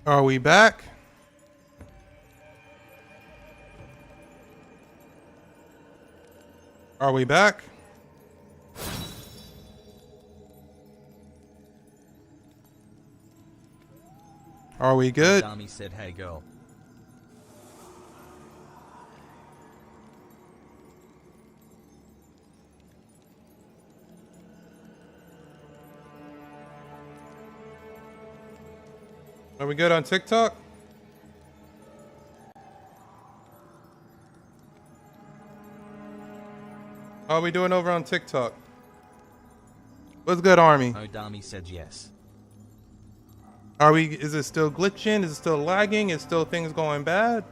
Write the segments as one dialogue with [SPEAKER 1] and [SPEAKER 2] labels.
[SPEAKER 1] Are we back? Are we back? Are we good?
[SPEAKER 2] Dami said, "Hey girl."
[SPEAKER 1] Are we good on TikTok? How are we doing over on TikTok? What's good, Army?
[SPEAKER 2] Oh, Dami said yes.
[SPEAKER 1] Are we? Is it still glitching? Is it still lagging? Is still things going bad?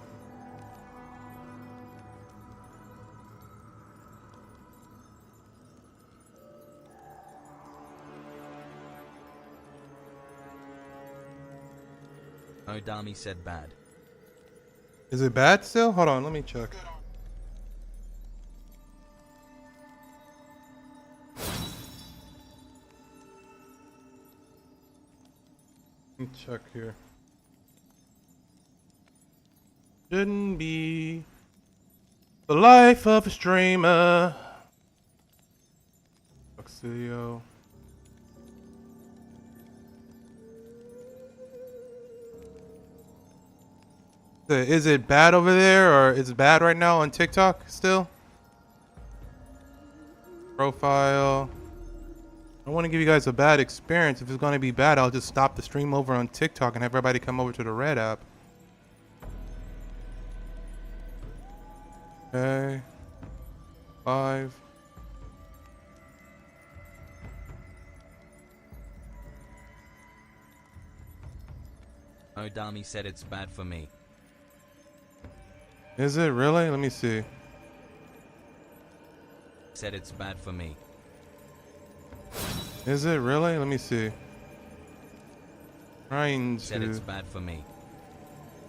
[SPEAKER 2] Oh, Dami said bad.
[SPEAKER 1] Is it bad still? Hold on, let me check. Let me check here. Shouldn't be the life of a streamer. Studio. Is it bad over there, or is it bad right now on TikTok still? Profile. I don't want to give you guys a bad experience. If it's going to be bad, I'll just stop the stream over on TikTok and have everybody come over to the Red app. Okay. 5.
[SPEAKER 2] Oh, Dami said it's bad for me.
[SPEAKER 1] Is it really? Let me see.
[SPEAKER 2] Said it's bad for me.
[SPEAKER 1] Is it really? Let me see. Trying to.
[SPEAKER 2] Said it's bad for me.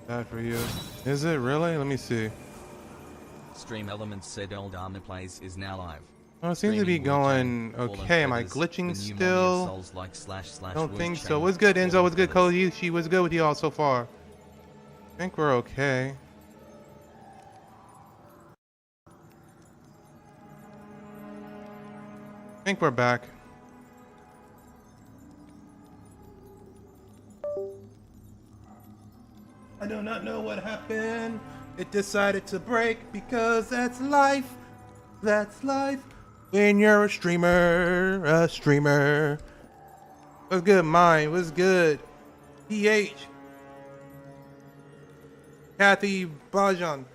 [SPEAKER 1] Bad for you. Is it really? Let me see.
[SPEAKER 2] Stream Elements said Old Armor Plays is now live.
[SPEAKER 1] Oh, it seems to be going okay. Am I glitching still? I don't think so. What's good, Enzo? What's good, Koyushi? What's good with you all so far? I think we're okay. I think we're back. I do not know what happened. It decided to break because that's life. That's life. When you're a streamer, What's good, mine? What's good? PH. Kathy Bajan.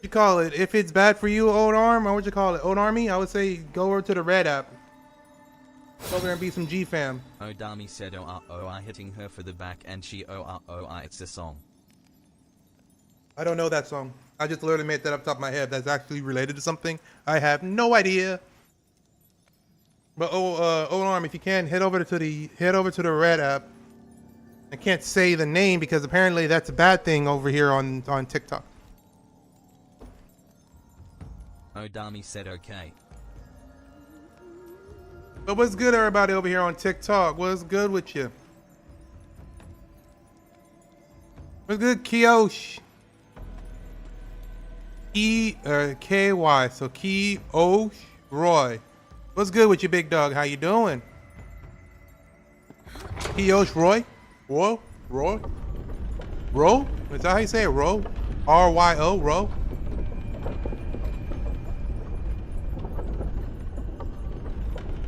[SPEAKER 1] You call it? If it's bad for you, Old Arm, or what you call it? Old Army? I would say go over to the Red app. Go over there and be some G fam.
[SPEAKER 2] Oh, Dami said I hitting her for the back and she it's a song.
[SPEAKER 1] I don't know that song. I just literally made that up top of my head. That's actually related to something. I have no idea. But Old Arm, if you can head over to the Red app. I can't say the name because apparently that's a bad thing over here on TikTok.
[SPEAKER 2] Oh, Dami said okay.
[SPEAKER 1] But what's good, everybody over here on TikTok? What's good with you? What's good, Kiosh? KY. So Kiosh Roy. What's good with you, big dog? How you doing? Kiosh Roy? Roy? Is that how you say it? Ro? RYO? Ro?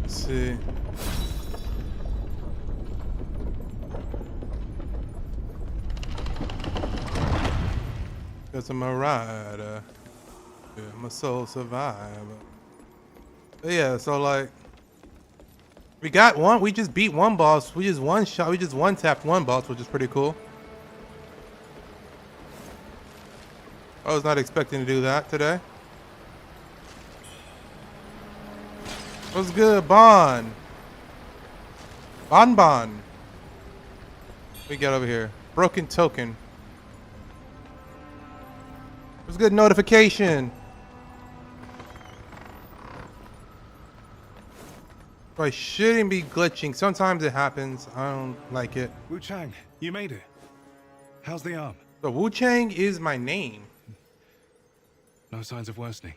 [SPEAKER 1] Let's see. Cause I'm a rider. Yeah, I'm a soul survivor. But yeah, so like we got one, we just beat one boss. We just one tapped one boss, which is pretty cool. I was not expecting to do that today. What's good, Bon? Bon. We got over here. Broken token. What's good, notification? I shouldn't be glitching. Sometimes it happens. I don't like it.
[SPEAKER 3] Wuchang, you made it. How's the arm?
[SPEAKER 1] So Wuchang is my name.
[SPEAKER 3] No signs of worsening.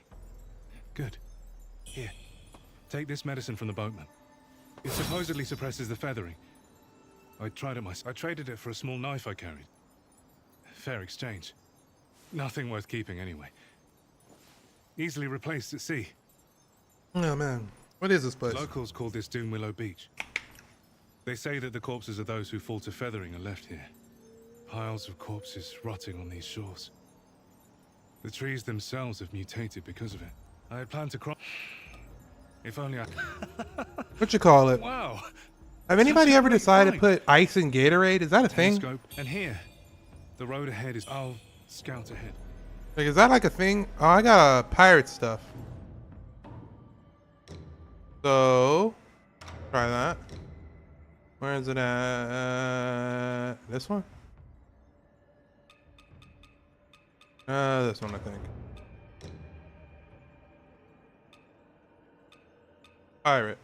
[SPEAKER 3] Good. Here, take this medicine from the boatman. It supposedly suppresses the feathering. I tried it myself. I traded it for a small knife I carried. Fair exchange. Nothing worth keeping anyway. Easily replaced at sea.
[SPEAKER 1] Oh man, what is this place?
[SPEAKER 3] Locals call this Doom Willow Beach. They say that the corpses of those who fall to feathering are left here. Piles of corpses rotting on these shores. The trees themselves have mutated because of it. I had planned to cross. If only I.
[SPEAKER 1] What you call it?
[SPEAKER 3] Wow!
[SPEAKER 1] Have anybody
[SPEAKER 3] Such a
[SPEAKER 1] ever
[SPEAKER 3] great
[SPEAKER 1] decided to
[SPEAKER 3] find.
[SPEAKER 1] put ice in Gatorade? Is that a thing?
[SPEAKER 3] Telescope. And here, the road ahead is. I'll scout ahead.
[SPEAKER 1] Like, is that like a thing? Oh, I got pirate stuff. So, try that. Where is it at? This one? This one, I think. Pirate.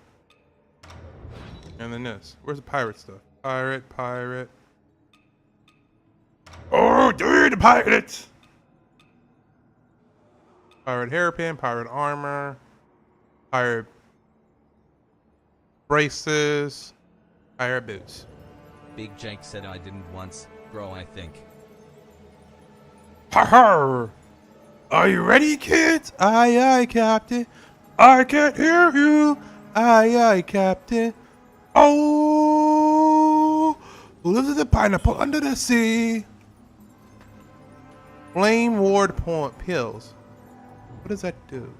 [SPEAKER 1] And then this. Where's the pirate stuff? Pirate. Oh, dude, the pirate! Pirate hairpin, pirate armor, pirate braces, pirate boots.
[SPEAKER 2] Big Jake said I didn't once, bro, I think.
[SPEAKER 1] Ha ha! Are you ready, kids? Aye, aye, Captain. I can't hear you. Aye, aye, Captain. Oh, who lives in the pineapple under the sea? Flame ward point pills. What does that do?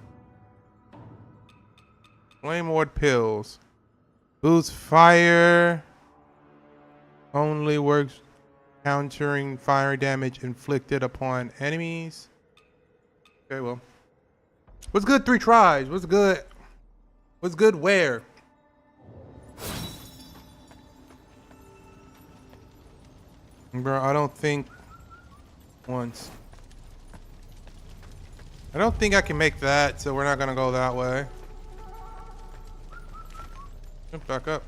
[SPEAKER 1] Flame ward pills. Boosts fire. Only works countering fire damage inflicted upon enemies. Okay, well. What's good 3 tries? What's good? What's good where? Bro, I don't think once. I don't think I can make that, so we're not gonna go that way. Jump back up.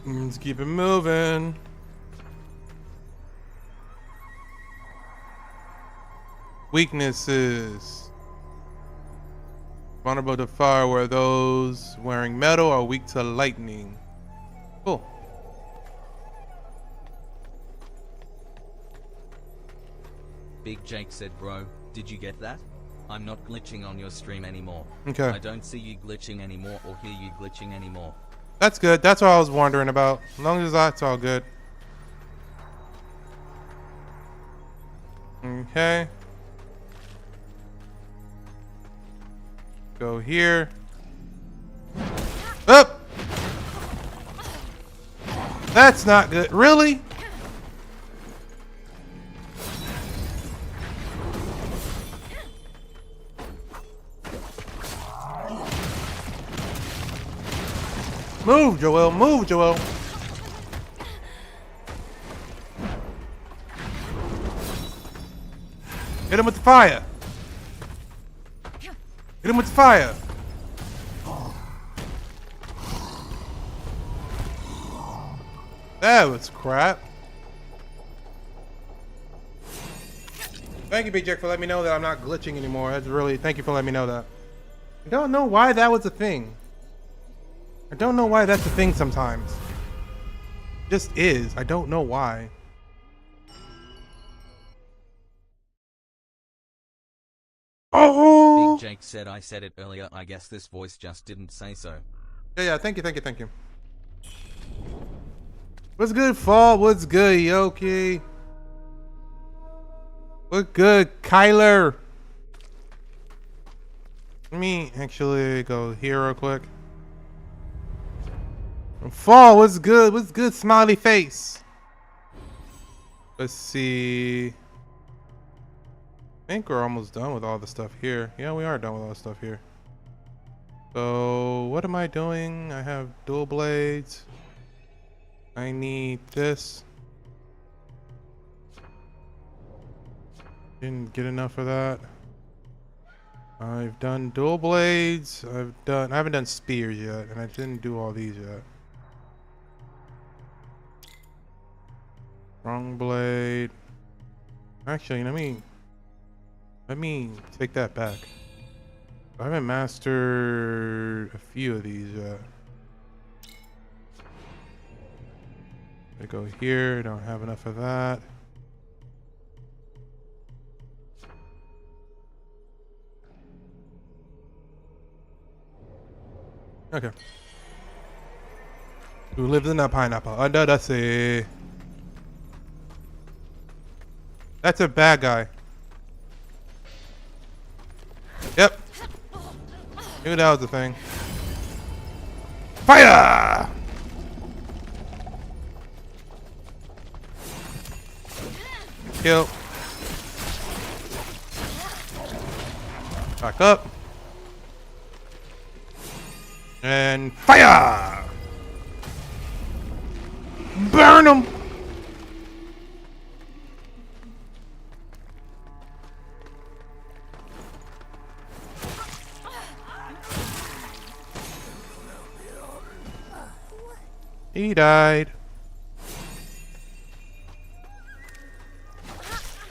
[SPEAKER 1] Let's keep it moving. Weaknesses. Vulnerable to fire where those wearing metal are weak to lightning. Cool.
[SPEAKER 2] Big Jake said, bro, did you get that? I'm not glitching on your stream anymore.
[SPEAKER 1] Okay.
[SPEAKER 2] I don't see you glitching anymore or hear you glitching anymore.
[SPEAKER 1] That's good. That's what I was wondering about. As long as that's all good. Okay. Go here. Up. That's not good. Really? Move, Joel. Move, Joel. Hit him with the fire. Hit him with the fire. That was crap. Thank you, Big Jack, for letting me know that I'm not glitching anymore. That's really, thank you for letting me know that. I don't know why that was a thing. I don't know why that's a thing sometimes. It just is. I don't know why. Oh!
[SPEAKER 2] Big Jake said I said it earlier, I guess this voice just didn't say so.
[SPEAKER 1] Yeah, thank you. What's good, Fall? What's good, Yoki? What's good, Kyler? Let me actually go here real quick. Fall, what's good? What's good, smiley face? Let's see. I think we're almost done with all the stuff here. Yeah, we are done with all the stuff here. So, what am I doing? I have dual blades. I need this. Didn't get enough of that. I've done dual blades. I haven't done spears yet, and I didn't do all these yet. Strong blade. Actually, let me take that back. I haven't mastered a few of these yet. I go here. Don't have enough of that. Okay. Who lives in a pineapple under the sea? That's a bad guy. Yep. Knew that was the thing. Fire! Kill. Back up. And fire! Burn him! He died.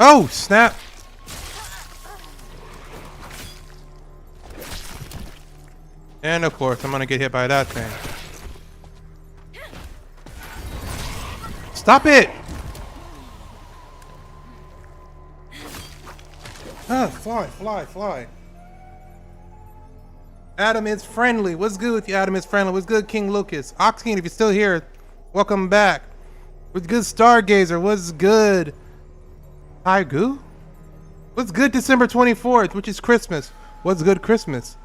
[SPEAKER 1] Oh, snap. And of course, I'm gonna get hit by that thing. Stop it! Ah, fly, fly, fly. Adam is friendly. What's good with you, Adam is friendly? What's good, King Lucas? Oxking, if you're still here, welcome back. What's good, Stargazer? What's good? Taigu? What's good, December 24th, which is Christmas? What's good, Christmas?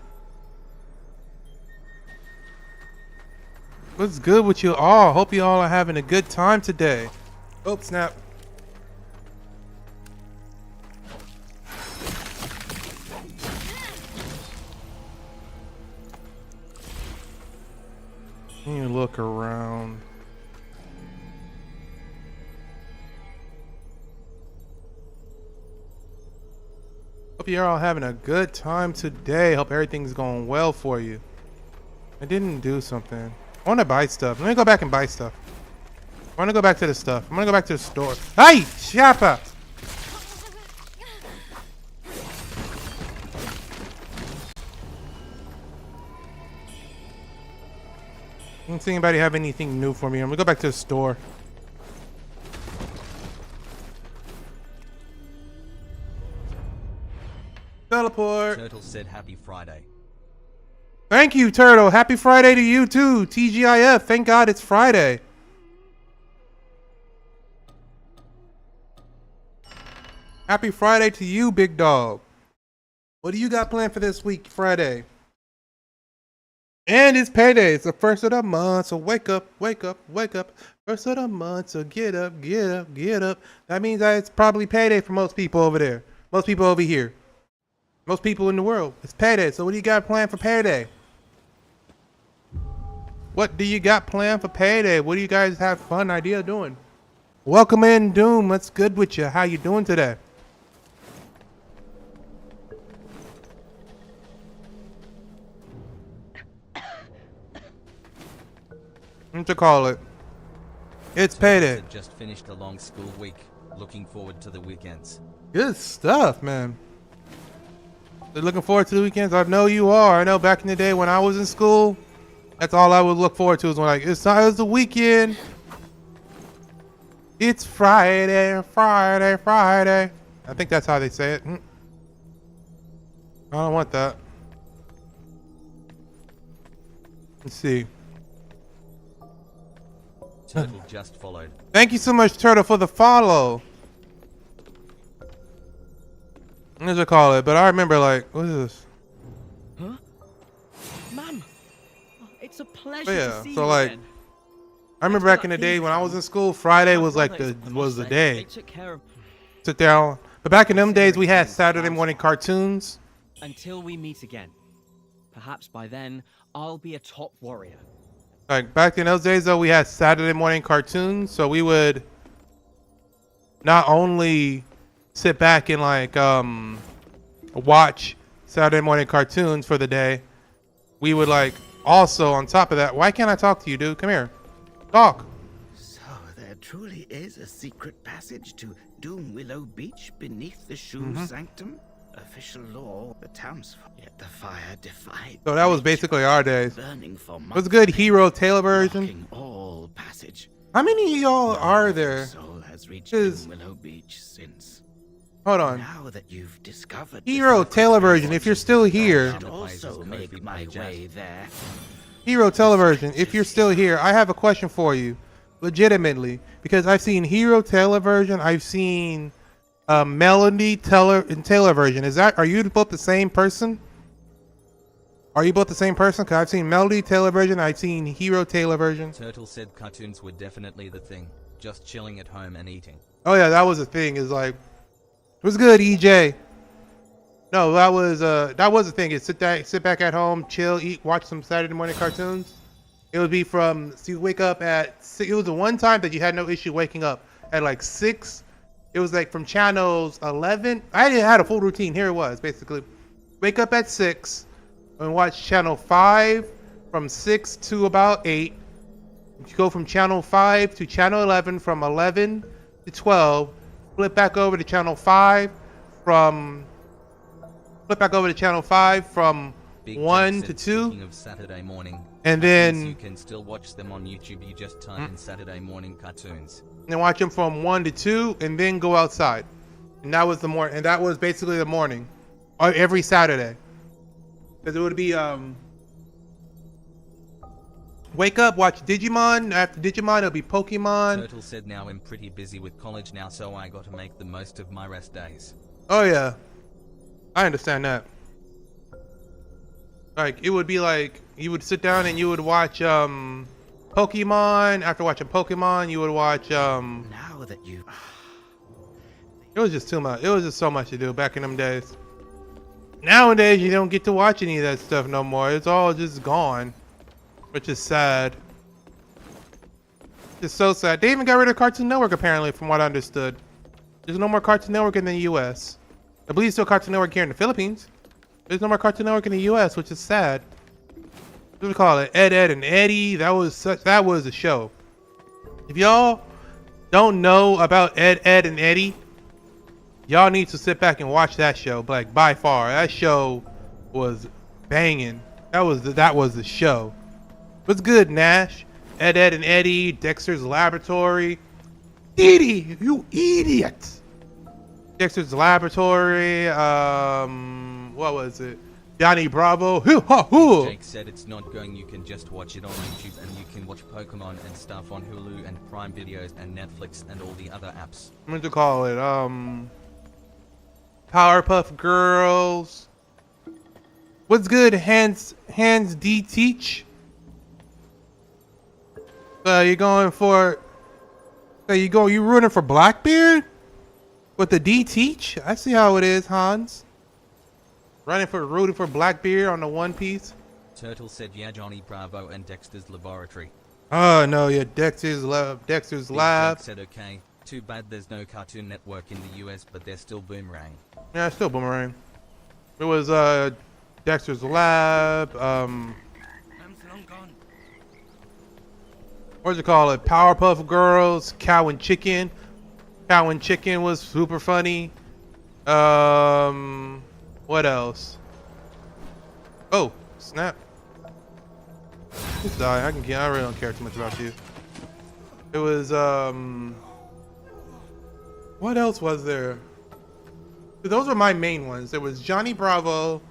[SPEAKER 1] What's good with you all? Hope you all are having a good time today. Oh, snap. You look around. Hope you're all having a good time today. Hope everything's going well for you. I didn't do something. I want to buy stuff. Let me go back and buy stuff. I want to go back to the stuff. I'm going to go back to the store. Hey, Shapa! I don't see anybody have anything new for me. I'm going to go back to the store. Teleport.
[SPEAKER 2] Turtle said happy Friday.
[SPEAKER 1] Thank you, Turtle. Happy Friday to you too. TGIF. Thank God it's Friday. Happy Friday to you, big dog. What do you got planned for this week, Friday? And it's payday. It's the first of the month, so wake up, wake up, wake up. First of the month, so get up, get up, get up. That means that it's probably payday for most people over there. Most people over here. Most people in the world. It's payday. So what do you got planned for payday? What do you got planned for payday? What do you guys have fun idea doing? Welcome in, Doom. What's good with you? How you doing today? What to call it? It's payday.
[SPEAKER 2] Just finished a long school week. Looking forward to the weekends.
[SPEAKER 1] Good stuff, man. They're looking forward to the weekends. I know you are. I know back in the day when I was in school, that's all I would look forward to is when like it's the weekend. It's Friday, Friday, Friday. I think that's how they say it. I don't want that. Let's see.
[SPEAKER 2] Turtle just followed.
[SPEAKER 1] Thank you so much, Turtle, for the follow. What does it call it? But I remember, like, what is this?
[SPEAKER 4] Huh? Ma'am, it's a pleasure
[SPEAKER 1] But yeah,
[SPEAKER 4] to see
[SPEAKER 1] so
[SPEAKER 4] you
[SPEAKER 1] like,
[SPEAKER 4] again.
[SPEAKER 1] I remember back in the day when I was in school, Friday was like the
[SPEAKER 4] They
[SPEAKER 1] day.
[SPEAKER 4] took care of
[SPEAKER 1] Sit down. But back in them days, we had Saturday morning cartoons.
[SPEAKER 4] until we meet again. Perhaps by then, I'll be a top warrior.
[SPEAKER 1] Like back in those days, though, we had Saturday morning cartoons, so we would not only sit back and like watch Saturday morning cartoons for the day, we would like also on top of that. Why can't I talk to you, dude? Come here, talk.
[SPEAKER 5] So there truly is a secret passage to Doom Willow Beach beneath the Shoe Sanctum? Official law, the townsfolk, yet the fire defied.
[SPEAKER 1] So that was
[SPEAKER 5] nature,
[SPEAKER 1] basically our days.
[SPEAKER 5] burning for months.
[SPEAKER 1] What's good, Hero Taylor version?
[SPEAKER 5] blocking all passage.
[SPEAKER 1] How many of y'all are there?
[SPEAKER 5] Soul has reached
[SPEAKER 1] Is-
[SPEAKER 5] Doom Willow Beach since.
[SPEAKER 1] Hold on.
[SPEAKER 5] Now that you've discovered the
[SPEAKER 1] Hero
[SPEAKER 5] secret
[SPEAKER 1] Taylor version,
[SPEAKER 5] passage,
[SPEAKER 1] if you're still here.
[SPEAKER 5] I should also make my way there.
[SPEAKER 1] Hero Television, if you're still here, I have a question for you, legitimately, because I've seen Hero Television, I've seen Melody Taylor and Taylor version. Are you both the same person? Are you both the same person? Because I've seen Melody Taylor version, I've seen Hero Taylor version.
[SPEAKER 2] Turtle said cartoons were definitely the thing. Just chilling at home and eating.
[SPEAKER 1] Oh yeah, that was the thing. Is like, what's good, EJ? No, that was the thing. Is sit back at home, chill, eat, watch some Saturday morning cartoons. It would be from, so you wake up at 6. It was the one time that you had no issue waking up at like 6. It was like from channels 11. I didn't had a full routine. Here it was basically, wake up at 6 and watch channel 5 from 6 to about 8. You go from channel 5 to channel 11, from 11 to 12. Flip back over to channel 5 from. Flip back over to channel 5 from
[SPEAKER 2] Big
[SPEAKER 1] 1
[SPEAKER 2] Jack
[SPEAKER 1] to
[SPEAKER 2] said,
[SPEAKER 1] 2.
[SPEAKER 2] Speaking of Saturday morning,
[SPEAKER 1] And
[SPEAKER 2] cartoons,
[SPEAKER 1] then-
[SPEAKER 2] you can still watch them on YouTube. You just type in Saturday morning cartoons.
[SPEAKER 1] And watch them from 1 to 2, and then go outside. And that was the morning. And that was basically the morning, every Saturday. Because it would be wake up, watch Digimon. After Digimon, it'll be Pokemon.
[SPEAKER 2] Turtle said now I'm pretty busy with college now, so I got to make the most of my rest days.
[SPEAKER 1] Oh yeah, I understand that. Like it would be like you would sit down and you would watch Pokemon. After watching Pokemon, you would watch
[SPEAKER 5] Now that you
[SPEAKER 1] It was just too much. It was just so much to do back in them days. Nowadays, you don't get to watch any of that stuff no more. It's all just gone, which is sad. It's so sad. They even got rid of Cartoon Network, apparently, from what I understood. There's no more Cartoon Network in the U.S. I believe still Cartoon Network here in the Philippines. There's no more Cartoon Network in the U.S., which is sad. What do we call it? Ed, Ed, and Eddie. That was a show. If y'all don't know about Ed, Ed, and Eddie, y'all need to sit back and watch that show. Like by far, that show was banging. That was the show. What's good, Nash? Ed, Ed, and Eddie, Dexter's Laboratory. Edie, you idiot! Dexter's Laboratory. What was it? Johnny Bravo. Hoo ha hoo.
[SPEAKER 2] Jake said it's not going. You can just watch it on YouTube, and you can watch Pokemon and stuff on Hulu and Prime Videos and Netflix and all the other apps.
[SPEAKER 1] I'm going to call it Powerpuff Girls. What's good, Hans D Teach? You going for? You rooting for Blackbeard with the D Teach? I see how it is, Hans. Rooting for Blackbeard on the One Piece.
[SPEAKER 2] Turtle said yeah, Johnny Bravo and Dexter's Laboratory.
[SPEAKER 1] Oh no, yeah, Dexter's Lab.
[SPEAKER 2] Big Jake said okay. Too bad there's no Cartoon Network in the US, but there's still Boomerang.
[SPEAKER 1] Yeah, it's still Boomerang. It was Dexter's Lab. What's it called? Powerpuff Girls, Cow and Chicken. Cow and Chicken was super funny. What else? Oh, snap. Just die. I really don't care too much about you. It was what else was there? Those were my main ones. There was Johnny Bravo,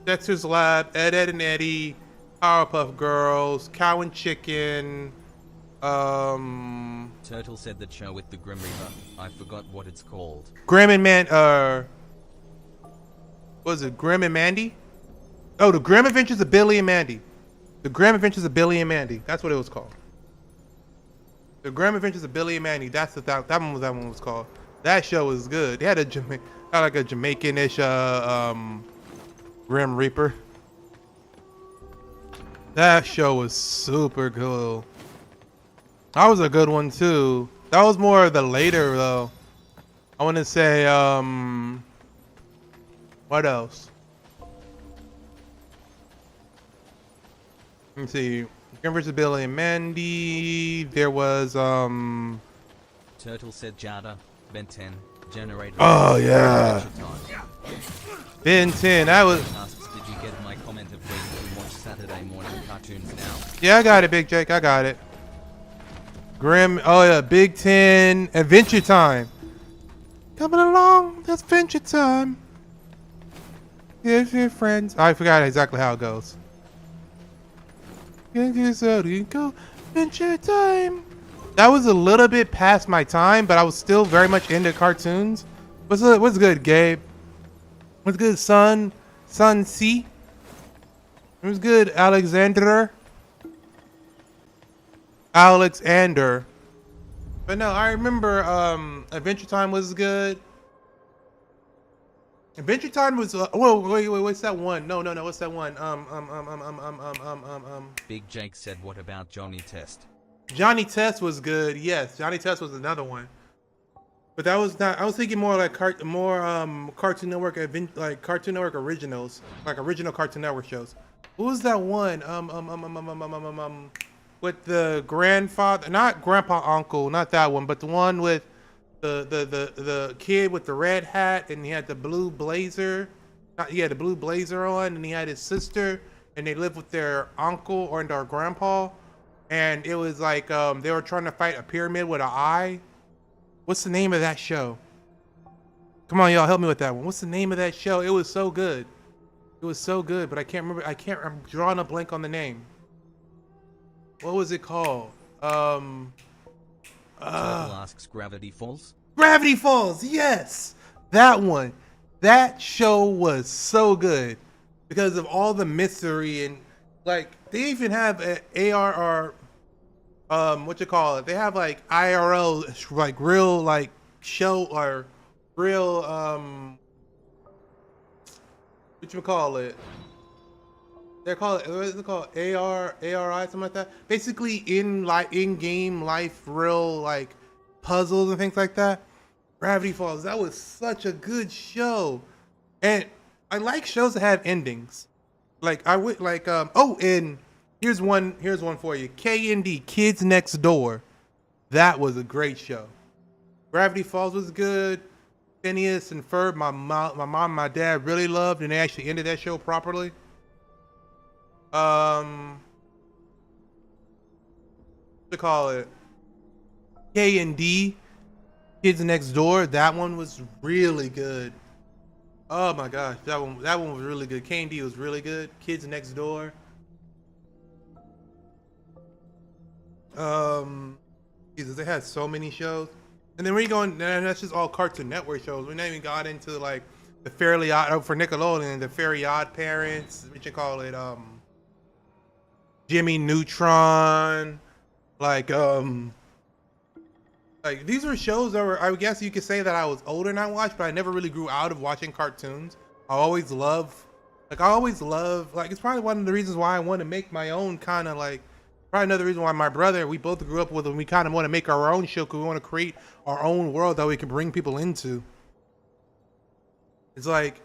[SPEAKER 1] Dexter's Lab, Ed, Ed, and Eddie, Powerpuff Girls, Cow and Chicken.
[SPEAKER 2] Turtle said the show with the Grim Reaper. I forgot what it's called.
[SPEAKER 1] Grim and was it Grim and Mandy? Oh, the Grim Adventures of Billy and Mandy. The Grim Adventures of Billy and Mandy. That's what it was called. The Grim Adventures of Billy and Mandy. That's that one was called. That show was good. They had had like a Jamaican-ish Grim Reaper. That show was super cool. That was a good one too. That was more of the later though. I want to say what else? Let's see. Grim vs. Billy and Mandy. There was
[SPEAKER 2] Turtle said Jada, Ben 10, Generator.
[SPEAKER 1] Oh, yeah.
[SPEAKER 2] Adventure Time.
[SPEAKER 1] Ben 10. That was.
[SPEAKER 2] Asks, did you get my comment of waiting to watch Saturday morning cartoons now?
[SPEAKER 1] Yeah, I got it, Big Jake. I got it. Grim. Oh yeah, Big 10. Adventure Time. Coming along. That's Adventure Time. Here's your friends. I forgot exactly how it goes. Go. Adventure Time. That was a little bit past my time, but I was still very much into cartoons. What's good, Gabe? What's good, son? Son C? What's good, Alexander? Alexander. But no, I remember Adventure Time was good. Adventure Time was whoa, wait, what's that one? No, what's that one?
[SPEAKER 2] Big Jake said, what about Johnny Test?
[SPEAKER 1] Johnny Test was good. Yes, Johnny Test was another one. But that was not. I was thinking more like Cartoon Network, like Cartoon Network originals, like original Cartoon Network shows. What was that one? With the grandfather, not grandpa, uncle, not that one, but the one with the kid with the red hat and he had the blue blazer. He had the blue blazer on, and he had his sister, and they lived with their uncle or their grandpa. And it was like they were trying to fight a pyramid with an eye. What's the name of that show? Come on, y'all, help me with that one. What's the name of that show? It was so good. It was so good, but I can't remember. I'm drawing a blank on the name. What was it called?
[SPEAKER 2] Turtle asks, Gravity Falls?
[SPEAKER 1] Gravity Falls. Yes, that one. That show was so good because of all the mystery and like they even have an ARR. What you call it? They have like IRL, like real like show or real what you call it? They're called what is it called? ARI, something like that. Basically in-game life, real like puzzles and things like that. Gravity Falls. That was such a good show, and I like shows that have endings. Like I would like and here's one for you. K&D, Kids Next Door. That was a great show. Gravity Falls was good. Phineas and Ferb, my mom, my dad really loved, and they actually ended that show properly. What to call it? K&D, Kids Next Door. That one was really good. Oh my gosh, that one was really good. K&D was really good. Kids Next Door. Jesus, they had so many shows. And then when you go in, that's just all Cartoon Network shows. We never even got into like the Fairly Odd for Nickelodeon, the Fairly Odd Parents, what you call it, Jimmy Neutron, like these were shows that were, I guess you could say that I was older and I watched, but I never really grew out of watching cartoons. I always love, like it's probably one of the reasons why I want to make my own kind of like. Probably another reason why my brother, we both grew up with, and we kind of want to make our own show because we want to create our own world that we can bring people into. It's like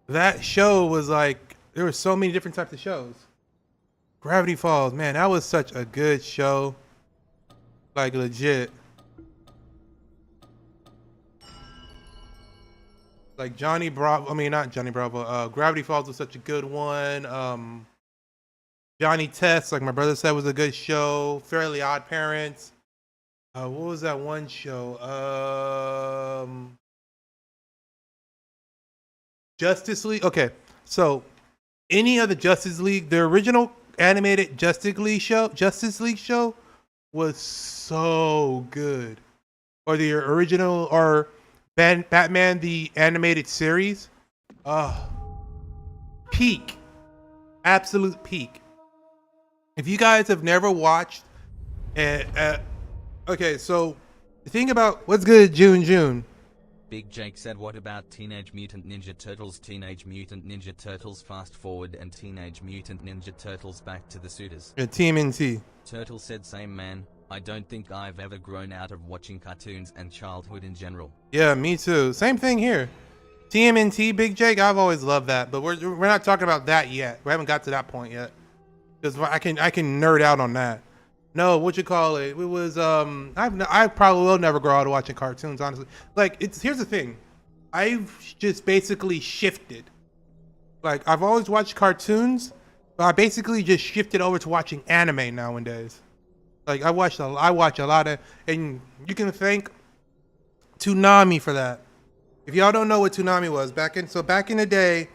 [SPEAKER 1] that show was like there were so many different types of shows. Gravity Falls, man, that was such a good show. Like legit. Like Johnny Bravo, I mean not Johnny Bravo. Gravity Falls was such a good one. Johnny Test, like my brother said, was a good show. Fairly Odd Parents. What was that one show? Justice League. Okay, so any of the Justice League, the original animated Justice League show was so good. Or the original, or Batman the animated series. Peak, absolute peak. If you guys have never watched, okay, so the thing about what's good, June.
[SPEAKER 2] Big Jake said, what about Teenage Mutant Ninja Turtles, Teenage Mutant Ninja Turtles Fast Forward, and Teenage Mutant Ninja Turtles Back to the Suitors?
[SPEAKER 1] TMNT.
[SPEAKER 2] Turtle said, same man. I don't think I've ever grown out of watching cartoons and childhood in general.
[SPEAKER 1] Yeah, me too. Same thing here. TMNT, Big Jake, I've always loved that, but we're not talking about that yet. We haven't got to that point yet. because I can nerd out on that. No, what you call it? It was I probably will never grow out of watching cartoons, honestly. Like here's the thing, I've just basically shifted. Like I've always watched cartoons, but I basically just shifted over to watching anime nowadays. Like I watch a lot of, and you can thank Toonami for that. If y'all don't know what Toonami was, back in the day,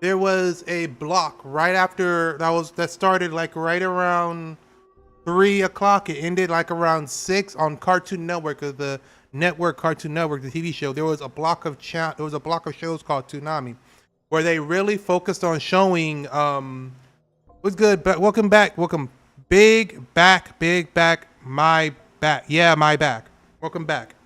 [SPEAKER 1] there was a block right after that started like right around 3 o'clock. It ended like around 6 on Cartoon Network, of the network Cartoon Network, the TV show. There was a block of shows called Toonami, where they really focused on showing what's good. But welcome back, big back, my back, yeah, my back. Welcome back.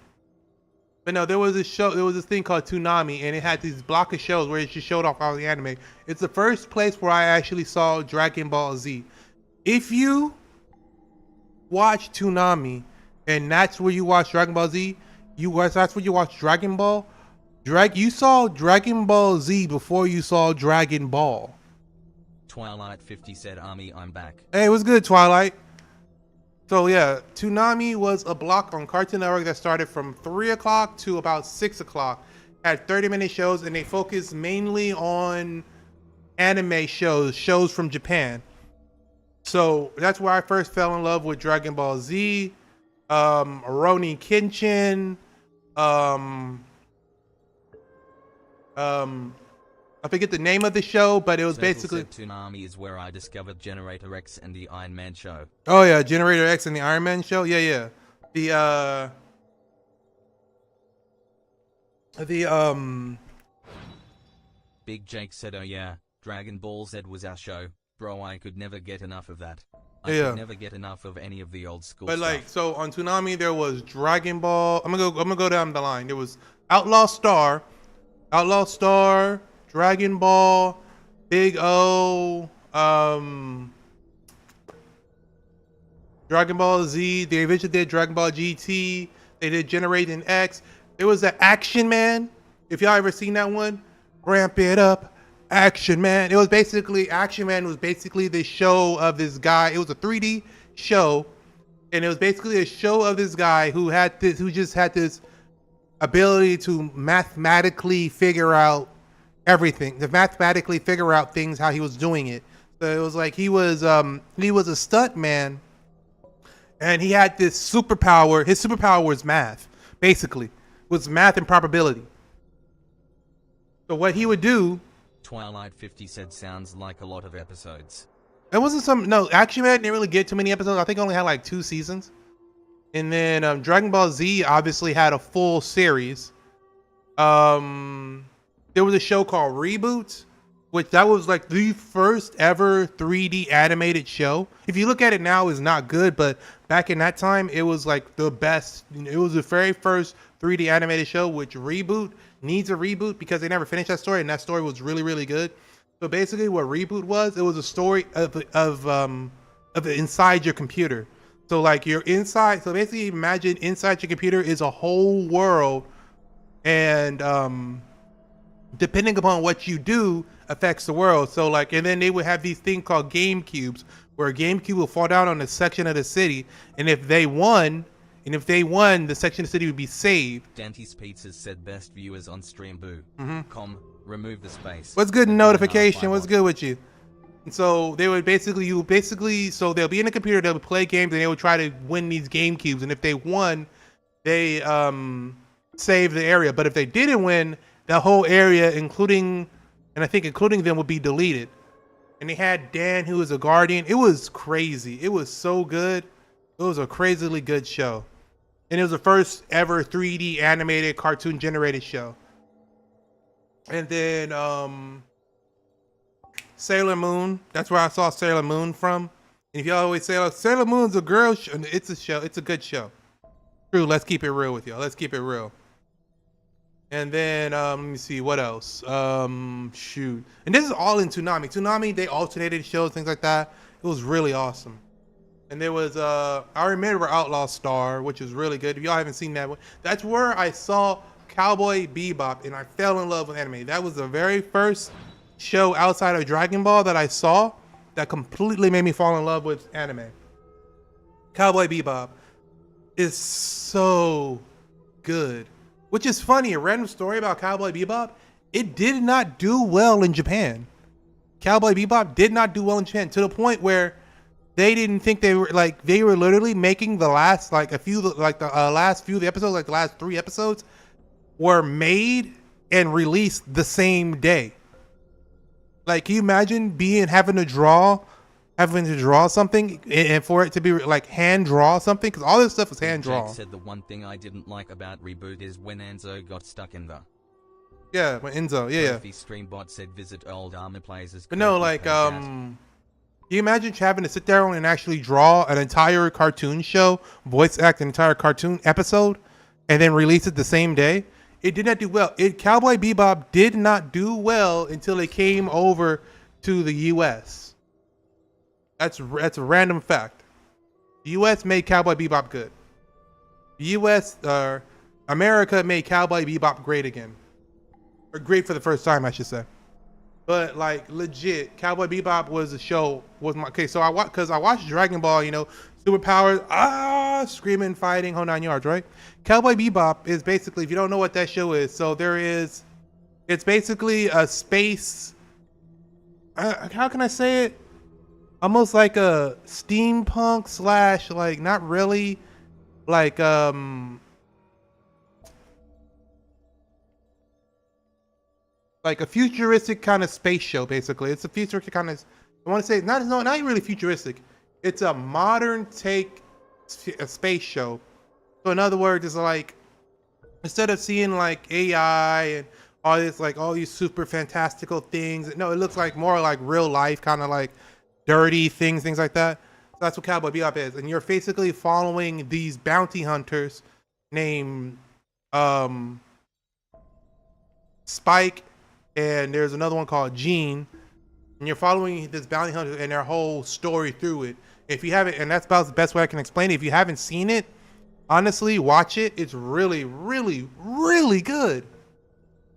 [SPEAKER 1] But no, there was this thing called Toonami, and it had these block of shows where it just showed off all the anime. It's the first place where I actually saw Dragon Ball Z. If you watch Toonami, and that's where you watch Dragon Ball Z, that's where you watch Dragon Ball. You saw Dragon Ball Z before you saw Dragon Ball.
[SPEAKER 2] Twilight 50 said, Army, I'm back.
[SPEAKER 1] Hey, it was good, Twilight. So yeah, Toonami was a block on Cartoon Network that started from 3 o'clock to about 6 o'clock. Had 30-minute shows, and they focused mainly on anime shows from Japan. So that's where I first fell in love with Dragon Ball Z, Rurouni Kenshin, I forget the name of the show, but it was basically
[SPEAKER 2] Toonami is where I discovered Generator X and the Iron Man show.
[SPEAKER 1] Oh yeah, Generator X and the Iron Man show. Yeah.
[SPEAKER 2] Big Jake said, oh yeah, Dragon Ball Z was our show. Bro, I could never get enough of that. I could never get enough of any of the old school stuff.
[SPEAKER 1] Like, so on Toonami there was Dragon Ball. I'm gonna go down the line. There was Outlaw Star, Dragon Ball, Big O, Dragon Ball Z. They eventually did Dragon Ball GT. They did Generation X. There was the Action Man. If y'all ever seen that one, ramp it up, Action Man. It was basically Action Man was basically the show of this guy. It was a 3D show, and it was basically a show of this guy who just had this ability to mathematically figure out everything, to mathematically figure out things, how he was doing it. So it was like he was a stunt man, and he had this superpower. His superpower was math, basically, was math and probability. So what he would do,
[SPEAKER 2] Twilight 50 said, sounds like a lot of episodes.
[SPEAKER 1] it wasn't no, Action Man didn't really get too many episodes. I think it only had like 2 seasons. And then Dragon Ball Z obviously had a full series. There was a show called Reboot, which that was like the first ever 3D animated show. If you look at it now, it's not good, but back in that time, it was like the best. It was the very first 3D animated show, which Reboot needs a reboot because they never finished that story, and that story was really, really good. So basically what Reboot was, it was a story of inside your computer. So like you're inside, so basically imagine inside your computer is a whole world, and depending upon what you do affects the world. So like, and then they would have these things called game cubes, where a game cube will fall down on a section of the city, and if they won, the section of the city would be saved.
[SPEAKER 2] Dante's Pizzas said best viewers on stream boo. Remove the space.
[SPEAKER 1] What's good notification? What's good with you? And so they would basically, so they'll be in the computer, they'll play games, and they would try to win these game cubes. And if they won, they save the area. But if they didn't win, the whole area, including them, would be deleted. And they had Dan, who was a guardian. It was crazy. It was so good. It was a crazily good show. And it was the first ever 3D animated cartoon generated show. And then Sailor Moon. That's where I saw Sailor Moon from. And if y'all always say, Sailor Moon's a girl show, it's a show. It's a good show. True, let's keep it real with y'all. Let's keep it real. And then, let me see, what else? Shoot. And this is all in Toonami. Toonami, they alternated shows, things like that. It was really awesome. And there was, I remember Outlaw Star, which is really good. If y'all haven't seen that one, that's where I saw Cowboy Bebop, and I fell in love with anime. That was the very first show outside of Dragon Ball that I saw. that completely made me fall in love with anime. Cowboy Bebop is so good. Which is funny, a random story about Cowboy Bebop. It did not do well in Japan. Cowboy Bebop did not do well in Japan to the point where they didn't think they were literally making the last last few of the episodes, like the last 3 episodes were made and released the same day. Like, can you imagine having to draw something and for it to be like hand draw something? Because all this stuff is hand drawn.
[SPEAKER 2] Jake said the one thing I didn't like about Reboot is when Enzo got stuck in the...
[SPEAKER 1] Yeah, when Enzo, yeah.
[SPEAKER 2] Streambot said visit old armor plays.
[SPEAKER 1] But no, like, can you imagine having to sit there and actually draw an entire cartoon show, voice act an entire cartoon episode, and then release it the same day? It did not do well. Cowboy Bebop did not do well until it came over to the U.S. That's a random fact. The U.S. made Cowboy Bebop good. The U.S. America made Cowboy Bebop great again. Or great for the first time, I should say. But like legit, Cowboy Bebop was a show. So I watched Dragon Ball, superpowers, screaming, fighting, whole 9 yards, right? Cowboy Bebop is basically, if you don't know what that show is, it's basically a space. How can I say it? Almost like a steampunk slash, like not really, like a futuristic kind of space show. Basically, it's a futuristic kind of. I want to say not really futuristic. It's a modern take a space show. So in other words, it's like instead of seeing like AI and all these super fantastical things, no, it looks like more like real life, kind of like dirty things like that. So that's what Cowboy Bebop is, and you're basically following these bounty hunters named Spike, and there's another one called Gene, and you're following this bounty hunter and their whole story through it. If you haven't, and that's about the best way I can explain it. If you haven't seen it, honestly, watch it. It's really, really, really good.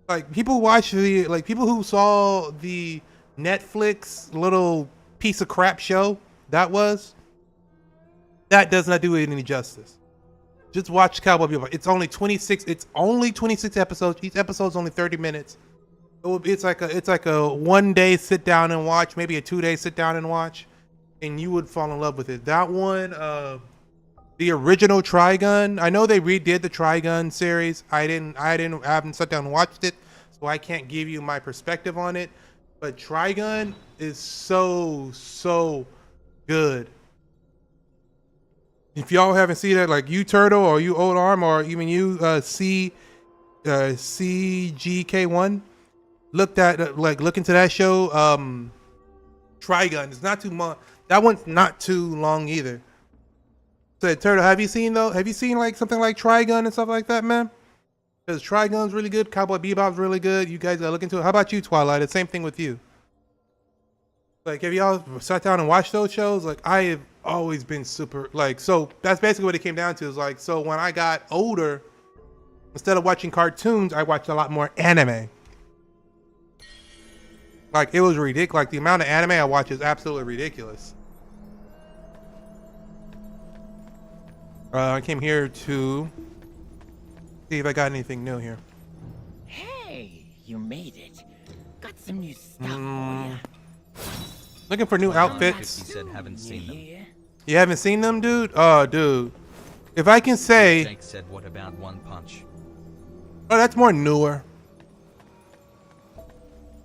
[SPEAKER 1] Like people who saw the Netflix little piece of crap show that does not do it any justice. Just watch Cowboy Bebop. It's only 26 episodes. Each episode's only 30 minutes. It's like a 1 day sit down and watch, maybe a 2 day sit down and watch, and you would fall in love with it. That one, the original Trigun. I know they redid the Trigun series. I haven't sat down and watched it, so I can't give you my perspective on it. But Trigun is so good. If y'all haven't seen that, like you Turtle or you Old Arm or even you CGK1, look into that show. Trigun. It's not too much. That one's not too long either. So Turtle, have you seen like something like Trigun and stuff like that, man? Because Trigun's really good. Cowboy Bebop's really good. You guys gotta look into it. How about you, Twilight? The same thing with you. Like, have y'all sat down and watched those shows? Like, I have always been super, like, so that's basically what it came down to. Is like, so when I got older, instead of watching cartoons, I watched a lot more anime. Like, it was ridiculous. Like, the amount of anime I watch is absolutely ridiculous. I came here to see if I got anything new here.
[SPEAKER 6] Hey, you made it. Got some new stuff for ya.
[SPEAKER 1] Looking for new outfits.
[SPEAKER 2] He said haven't seen them.
[SPEAKER 1] You haven't seen them, dude? Oh, dude. If I can say...
[SPEAKER 2] Jake said what about One Punch?
[SPEAKER 1] Oh, that's more newer.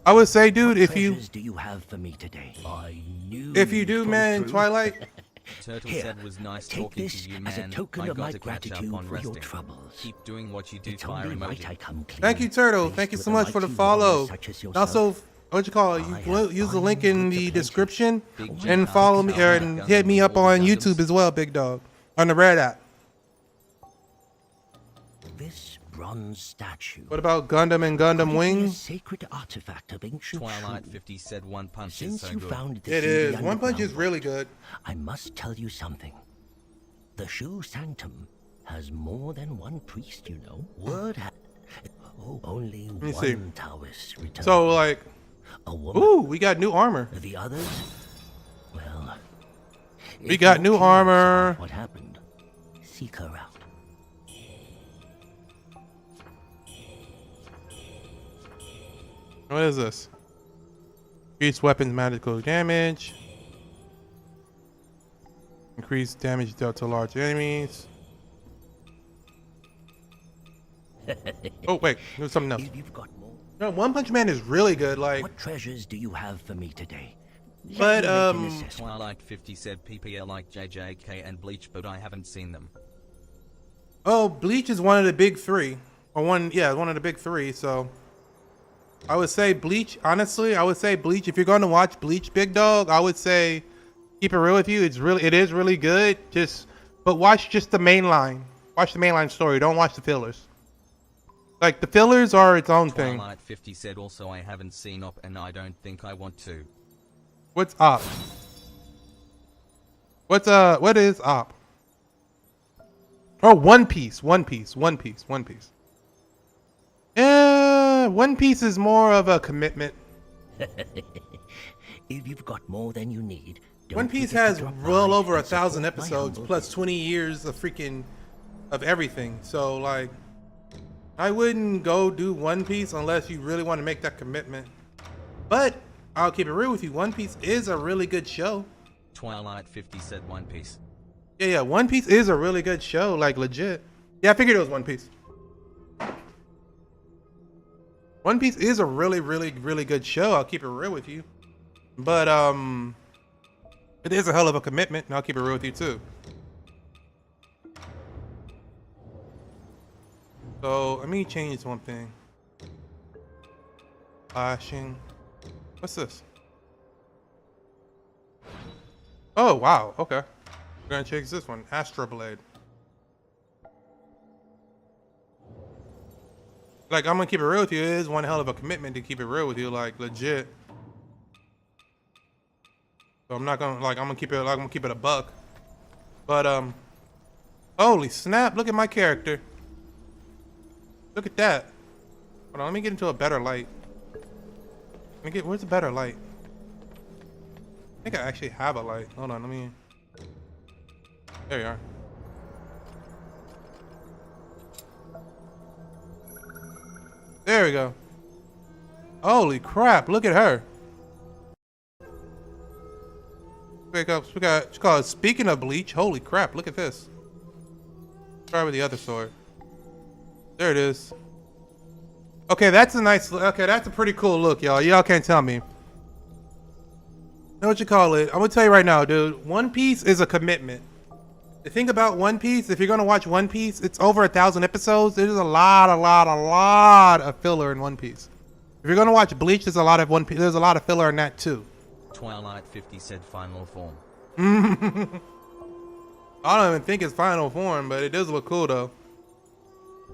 [SPEAKER 1] I would say, dude, if you...
[SPEAKER 6] do you have for me today? I knew
[SPEAKER 1] If you do, man, Twilight...
[SPEAKER 2] Turtle
[SPEAKER 6] Here,
[SPEAKER 2] said was nice
[SPEAKER 6] take
[SPEAKER 2] talking
[SPEAKER 6] this
[SPEAKER 2] to you,
[SPEAKER 6] as a
[SPEAKER 2] man.
[SPEAKER 6] token
[SPEAKER 2] I
[SPEAKER 6] of
[SPEAKER 2] got
[SPEAKER 6] my
[SPEAKER 2] to catch up
[SPEAKER 6] gratitude
[SPEAKER 2] on
[SPEAKER 6] for your
[SPEAKER 2] resting.
[SPEAKER 6] troubles.
[SPEAKER 2] Keep doing what you do.
[SPEAKER 6] It's
[SPEAKER 2] Fire
[SPEAKER 6] only right
[SPEAKER 2] emoji.
[SPEAKER 6] I come clean.
[SPEAKER 1] Thank you, Turtle.
[SPEAKER 6] Faced
[SPEAKER 1] Thank you so
[SPEAKER 6] with a
[SPEAKER 1] much for the
[SPEAKER 6] mighty
[SPEAKER 1] follow.
[SPEAKER 6] warrior such as
[SPEAKER 1] And
[SPEAKER 6] yourself,
[SPEAKER 1] also, what you call it?
[SPEAKER 6] I
[SPEAKER 1] You
[SPEAKER 6] have
[SPEAKER 1] use the
[SPEAKER 6] fine
[SPEAKER 1] link in
[SPEAKER 6] good
[SPEAKER 1] the
[SPEAKER 6] to
[SPEAKER 1] description
[SPEAKER 2] Big G
[SPEAKER 1] and
[SPEAKER 2] Gundam,
[SPEAKER 1] follow me
[SPEAKER 2] Gundam,
[SPEAKER 1] and
[SPEAKER 2] Gundam,
[SPEAKER 1] hit me up
[SPEAKER 2] all the
[SPEAKER 1] on
[SPEAKER 2] Gundams.
[SPEAKER 1] YouTube as well, big dog, on the Red app.
[SPEAKER 6] This bronze statue.
[SPEAKER 1] What about Gundam and
[SPEAKER 6] could it
[SPEAKER 1] Gundam
[SPEAKER 6] be a
[SPEAKER 1] Wings?
[SPEAKER 6] sacred artifact of ancient
[SPEAKER 2] Twilight
[SPEAKER 6] Shu?
[SPEAKER 2] 50 said One Punch is
[SPEAKER 6] Since
[SPEAKER 2] so
[SPEAKER 6] you
[SPEAKER 2] good.
[SPEAKER 6] found this
[SPEAKER 1] It
[SPEAKER 6] in
[SPEAKER 1] is.
[SPEAKER 6] the
[SPEAKER 1] One Punch is
[SPEAKER 6] underground
[SPEAKER 1] really
[SPEAKER 6] vault,
[SPEAKER 1] good.
[SPEAKER 6] I must tell you something. The Shu Sanctum has more than one priest, you know. Word has... Oh, only
[SPEAKER 1] me see.
[SPEAKER 6] one Taoist returned.
[SPEAKER 1] So, like,
[SPEAKER 6] a woman.
[SPEAKER 1] ooh, we got new armor.
[SPEAKER 6] The others
[SPEAKER 1] We got new armor.
[SPEAKER 6] What happened? Seek her out.
[SPEAKER 1] What is this? Increase weapons magical damage. Increase damage dealt to large enemies. Oh wait, there's something else.
[SPEAKER 6] If you've got more,
[SPEAKER 1] No, One Punch Man is really good. Like,
[SPEAKER 6] what treasures do you have for me today? Let
[SPEAKER 1] but
[SPEAKER 6] me make an assessment.
[SPEAKER 2] Twilight 50 said PPL like JJK and Bleach, but I haven't seen them.
[SPEAKER 1] oh, Bleach is one of the big three, or one of the big three. So I would say Bleach. Honestly, I would say Bleach. If you're going to watch Bleach, big dog, I would say keep it real with you. It is really good. But watch just the main line. Watch the mainline story. Don't watch the fillers. Like, the fillers are its own thing.
[SPEAKER 2] Twilight 50 said also I haven't seen Op and I don't think I want to.
[SPEAKER 1] What's up? What is up? Oh, One Piece. One Piece is more of a commitment.
[SPEAKER 6] If you've got more than you need, don't
[SPEAKER 1] One Piece
[SPEAKER 6] forget to
[SPEAKER 1] has
[SPEAKER 6] drop
[SPEAKER 1] well
[SPEAKER 6] by
[SPEAKER 1] over
[SPEAKER 6] and
[SPEAKER 1] 1,000
[SPEAKER 6] support my
[SPEAKER 1] episodes
[SPEAKER 6] humble
[SPEAKER 1] plus 20 years of everything. So like, I wouldn't go do One Piece unless you really want to make that commitment. But I'll keep it real with you. One Piece is a really good show.
[SPEAKER 2] Twilight 50 said One Piece.
[SPEAKER 1] Yeah, One Piece is a really good show, like legit. Yeah, I figured it was One Piece. One Piece is a really, really, really good show. I'll keep it real with you. But it is a hell of a commitment, and I'll keep it real with you too. So let me change one thing. Flashing. What's this? Oh wow, okay. We're gonna change this one. Astro Blade. Like, I'm gonna keep it real with you. It is one hell of a commitment to keep it real with you, like legit. So I'm not gonna I'm gonna keep it a buck. But holy snap! Look at my character. Look at that. Hold on, let me get into a better light. Where's the better light? I think I actually have a light. Hold on, let me. There you are. There we go. Holy crap, look at her. We got, speaking of Bleach, holy crap, look at this. Try with the other sword. There it is. Okay, that's a pretty cool look, y'all. Y'all can't tell me. Know what you call it? I'm gonna tell you right now, dude. One Piece is a commitment. The thing about One Piece, if you're gonna watch One Piece, it's over 1,000 episodes. There's a lot of filler in One Piece. If you're gonna watch Bleach, there's a lot of filler in that too.
[SPEAKER 2] Twilight 50 said final form.
[SPEAKER 1] I don't even think it's final form, but it does look cool though.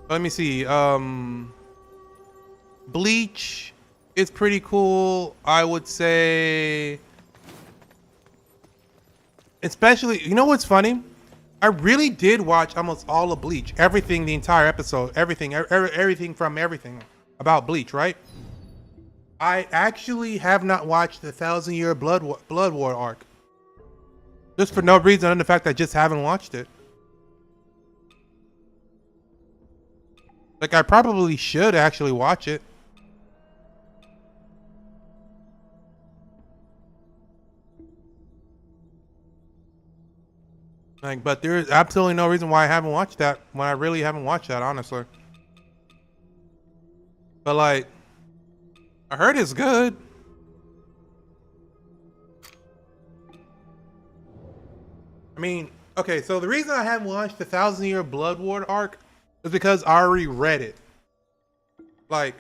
[SPEAKER 1] Let me see. Bleach is pretty cool. I would say, especially, you know what's funny? I really did watch almost all of Bleach, everything, the entire episode, everything from everything about Bleach, right? I actually have not watched the 1,000-Year Blood War arc. Just for no reason other than the fact that I just haven't watched it. Like, I probably should actually watch it. Like, but there is absolutely no reason why I haven't watched that when I really haven't watched that, honestly. But like, I heard it's good. I mean, okay, so the reason I haven't watched the 1,000-Year Blood War arc is because I already read it. Like,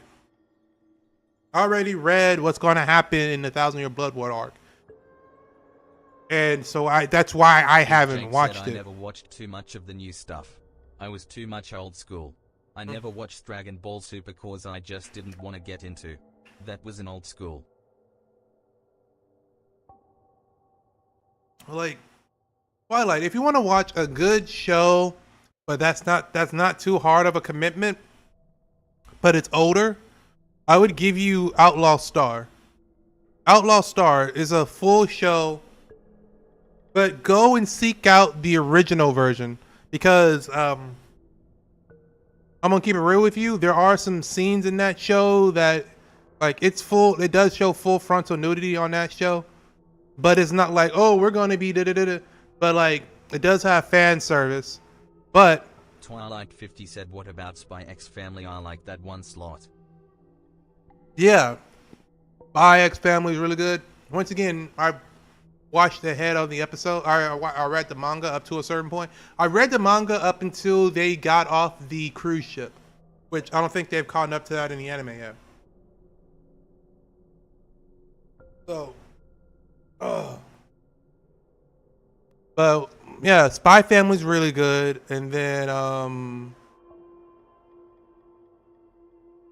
[SPEAKER 1] I already read what's going to happen in the 1,000-Year Blood War arc. And so that's why I haven't
[SPEAKER 2] Jake
[SPEAKER 1] watched
[SPEAKER 2] said
[SPEAKER 1] it.
[SPEAKER 2] I never watched too much of the new stuff. I was too much old school. I never watched Dragon Ball Super cause I just didn't want to get into. That was an old school.
[SPEAKER 1] Like, Twilight, if you want to watch a good show, but that's not too hard of a commitment, but it's older, I would give you Outlaw Star. Outlaw Star is a full show. But go and seek out the original version because I'm gonna keep it real with you. There are some scenes in that show that like it's full. It does show full frontal nudity on that show, but it's not like, oh, we're gonna be da da da da. But like it does have fan service. But
[SPEAKER 2] Twilight 50 said, what about Spy X Family? I like that one slot.
[SPEAKER 1] yeah, Spy X Family is really good. Once again, I watched ahead of the episode. I read the manga up to a certain point. I read the manga up until they got off the cruise ship, which I don't think they've caught up to that in the anime yet. So, but yeah, Spy Family's really good, and then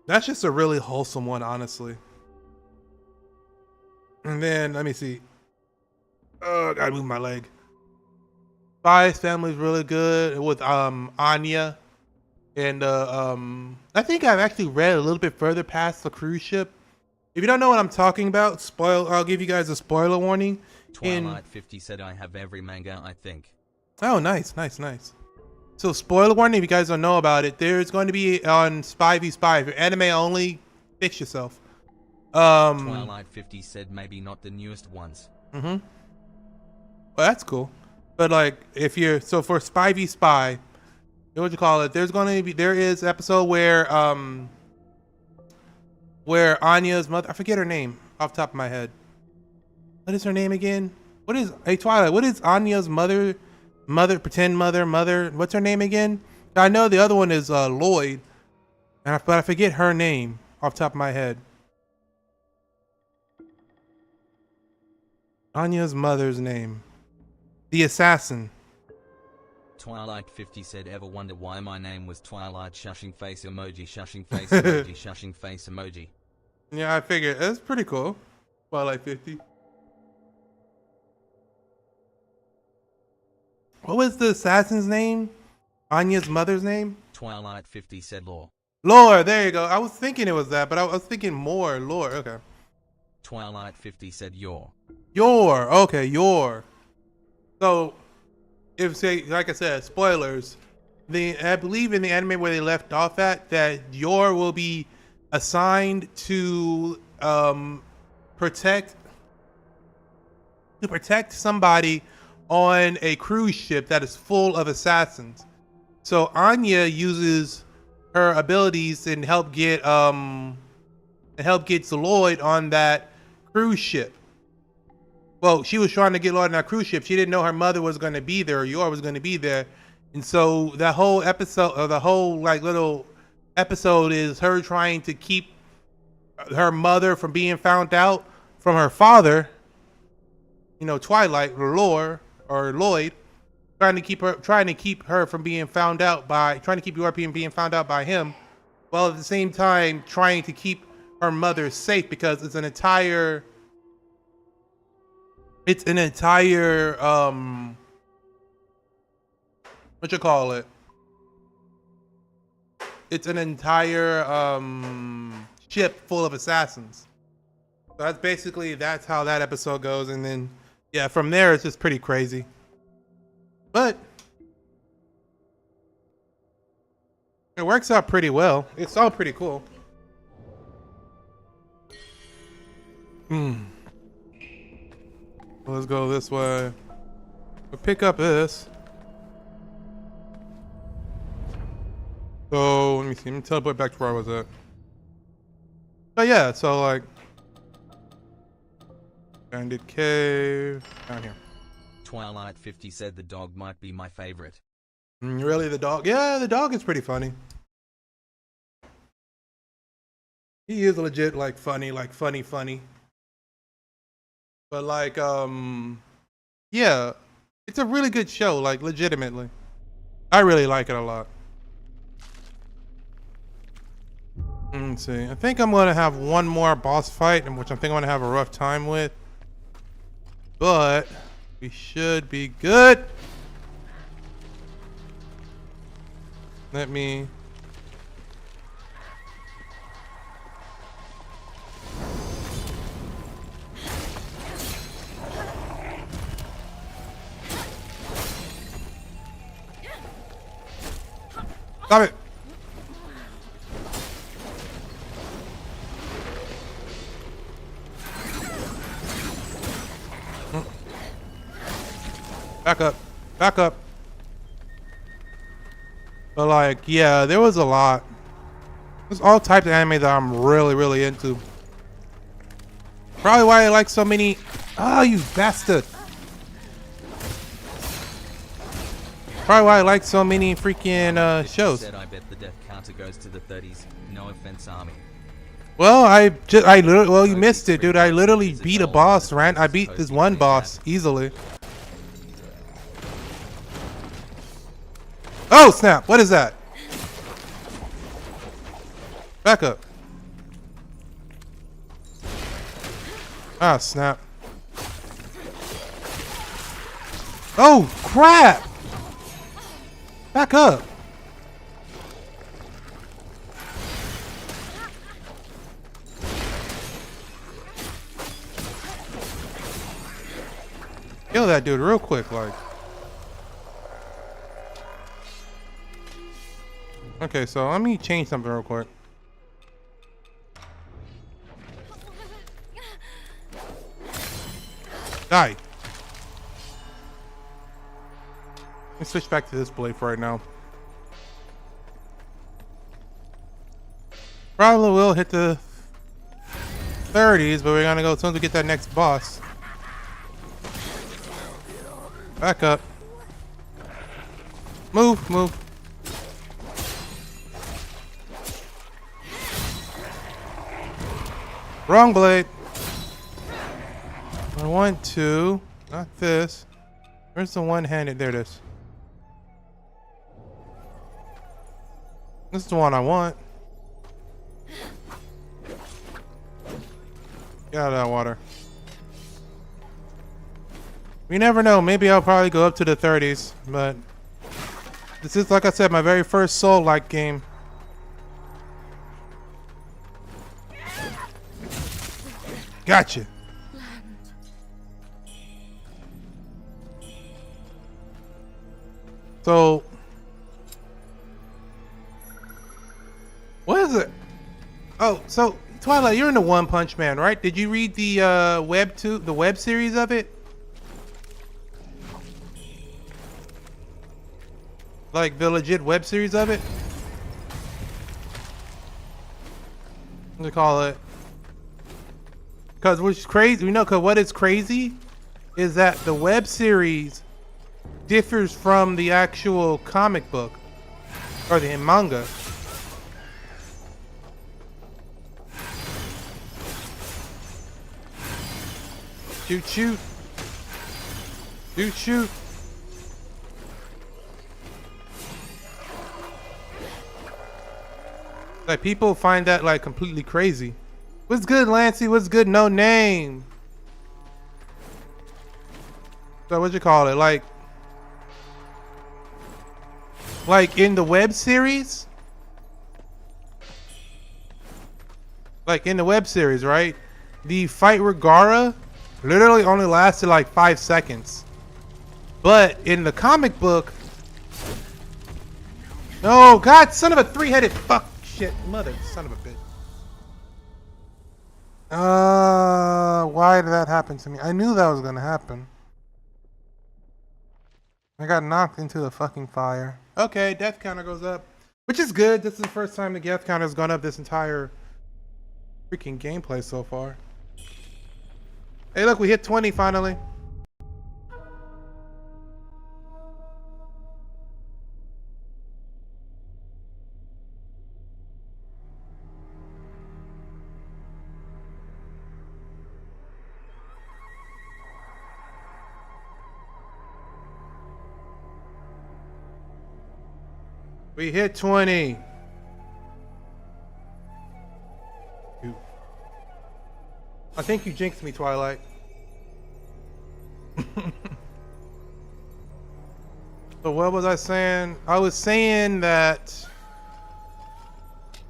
[SPEAKER 1] that's just a really wholesome one, honestly. And then let me see. Oh, I gotta move my leg. Spy Family's really good with Anya, and I think I've actually read a little bit further past the cruise ship. If you don't know what I'm talking about, I'll give you guys a spoiler warning.
[SPEAKER 2] Twilight 50 said, I have every manga, I think.
[SPEAKER 1] Oh, nice. So, spoiler warning, if you guys don't know about it, there's going to be on Spy v Spy. If you're anime only, fix yourself.
[SPEAKER 2] Twilight 50 said, maybe not the newest ones.
[SPEAKER 1] Well, that's cool. But like, if you're for Spy v Spy, what you call it? There is episode where Anya's mother, I forget her name off the top of my head. What is her name again? Twilight, what is Anya's mother, pretend mother, what's her name again? I know the other one is Lloyd, but I forget her name off the top of my head. Anya's mother's name. The assassin.
[SPEAKER 2] Twilight 50 said, ever wonder why my name was Twilight? Shushing face emoji, shushing face emoji, shushing face emoji.
[SPEAKER 1] Yeah, I figured. That's pretty cool. Twilight 50. What was the assassin's name? Anya's mother's name?
[SPEAKER 2] Twilight 50 said, Lore.
[SPEAKER 1] Lore, there you go. I was thinking it was that, but I was thinking more. Lore, okay.
[SPEAKER 2] Twilight 50 said, Yor.
[SPEAKER 1] Okay, Yor. So, like I said, spoilers. I believe in the anime where they left off at, that Yor will be assigned to protect somebody on a cruise ship that is full of assassins. So Anya uses her abilities and help get Lloyd on that cruise ship. Well, she was trying to get Lloyd on that cruise ship. She didn't know her mother was going to be there, or Yor was going to be there. And so that whole episode, or the whole like little episode, is her trying to keep her mother from being found out from her father. You know, Twilight or Lore or Lloyd, trying to keep her from being found out by Yor being found out by him, while at the same time trying to keep her mother safe, because it's an entire what you call it? It's an entire ship full of assassins. So that's how that episode goes, and then yeah, from there it's just pretty crazy. But it works out pretty well. It's all pretty cool. Let's go this way. We'll pick up this. So let me see. Let me teleport back to where I was at. Oh yeah, so like Bandit Cave down here.
[SPEAKER 2] Twilight 50 said, the dog might be my favorite.
[SPEAKER 1] Really, the dog? Yeah, the dog is pretty funny. He is legit like funny. But like, yeah, it's a really good show, like legitimately. I really like it a lot. Let's see. I think I'm gonna have one more boss fight, which I think I'm gonna have a rough time with. But we should be good. Let me. Stop it. Back up. Back up. But like, yeah, there was a lot. There's all types of anime that I'm really, really into. Probably why I like so many. Oh, you bastard. Probably why I like so many freaking shows.
[SPEAKER 2] Said I bet the death counter goes to the 30s. No offense, Army.
[SPEAKER 1] Well, well, you missed it, dude. I literally beat a boss, Rand. I beat this one boss easily. Oh, snap. What is that? Back up. Ah, snap. Oh, crap. Back up. Kill that dude real quick, like. Okay, so let me change something real quick. Die. Let me switch back to this blade for right now. Probably will hit the 30s, but we're gonna go as soon as we get that next boss. Back up. Move, move. Wrong blade. I want to, not this. Where's the one-handed? There it is. This is the one I want. Get out of that water. We never know. Maybe I'll probably go up to the 30s, but this is, like I said, my very first Soul-like game. Gotcha. So, what is it? Oh, so Twilight, you're in the One Punch Man, right? Did you read the the web series of it? Like the legit web series of it? What do you call it? Because what's crazy, you know, because what is crazy is that the web series differs from the actual comic book or the manga. Shoot, shoot. Shoot, shoot. Like, people find that like completely crazy. What's good, Lancey? What's good? No name. So what'd you call it? Like in the web series? Like in the web series, right? The fight with Gaara literally only lasted like 5 seconds. But in the comic book... No, God, son of a three-headed fuck shit. Mother, son of a bitch. Why did that happen to me? I knew that was gonna happen. I got knocked into the fucking fire. Okay, death counter goes up. Which is good. This is the first time the death counter has gone up this entire freaking gameplay so far. Hey, look, we hit 20 finally. We hit 20. I think you jinxed me, Twilight. So what was I saying? I was saying that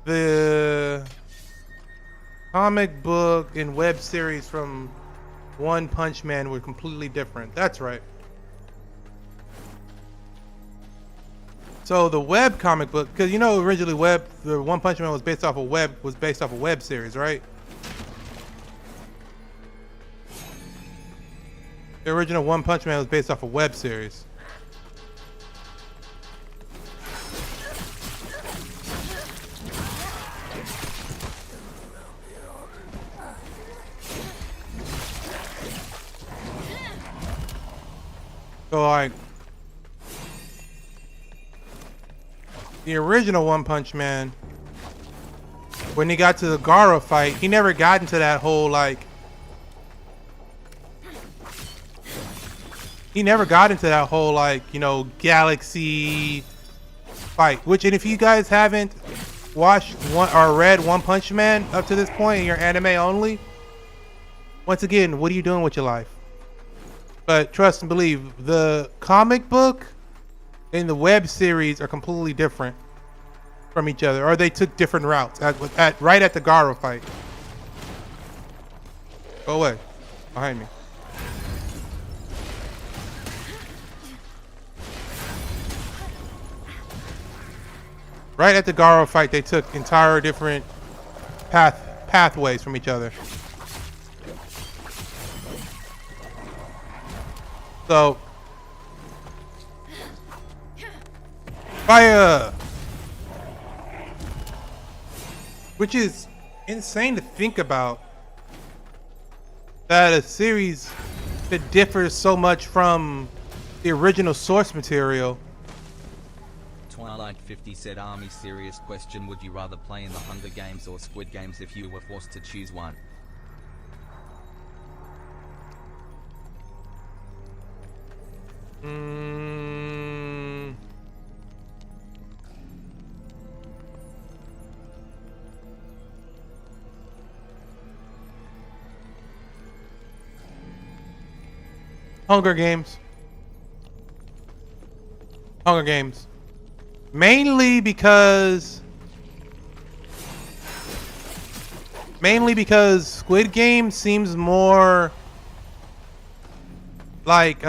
[SPEAKER 1] the comic book and web series from One Punch Man were completely different. That's right. So the web comic book, because you know originally the One Punch Man was based off a web series, right? The original One Punch Man was based off a web series. So like the original One Punch Man, when he got to the Gaara fight, he never got into that whole like you know, galaxy fight. Which, and if you guys haven't watched or read One Punch Man up to this point and you're anime only, once again, what are you doing with your life? But trust and believe, the comic book and the web series are completely different from each other, or they took different routes right at the Gaara fight. Go away, behind me. Right at the Gaara fight, they took entire different pathways from each other. So, fire, which is insane to think about, that a series that differs so much from the original source material.
[SPEAKER 2] Twilight 50 said, Army, serious question, would you rather play in the Hunger Games or Squid Games if you were forced to choose one?
[SPEAKER 1] Hunger Games. Hunger Games. Mainly because Squid Game seems more like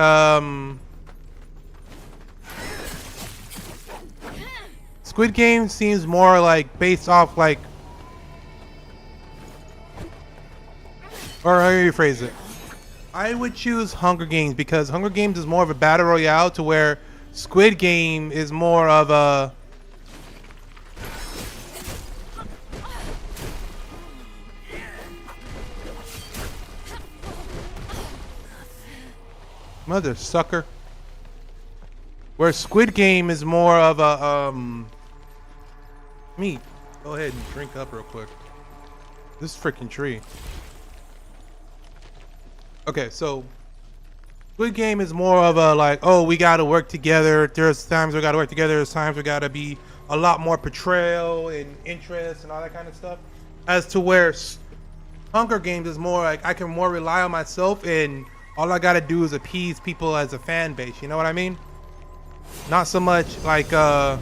[SPEAKER 1] Squid Game seems more like based off like, or how do you phrase it? I would choose Hunger Games because Hunger Games is more of a battle royale, to where Squid Game is more of a mother sucker. Where Squid Game is more of a me. Go ahead and drink up real quick. This freaking tree. Okay, so Squid Game is more of a like, oh, we gotta work together. There's times we gotta work together. There's times we gotta be a lot more portrayal and interest and all that kind of stuff. As to where Hunger Games is more like I can more rely on myself, and all I gotta do is appease people as a fan base. You know what I mean? Not so much like, oh,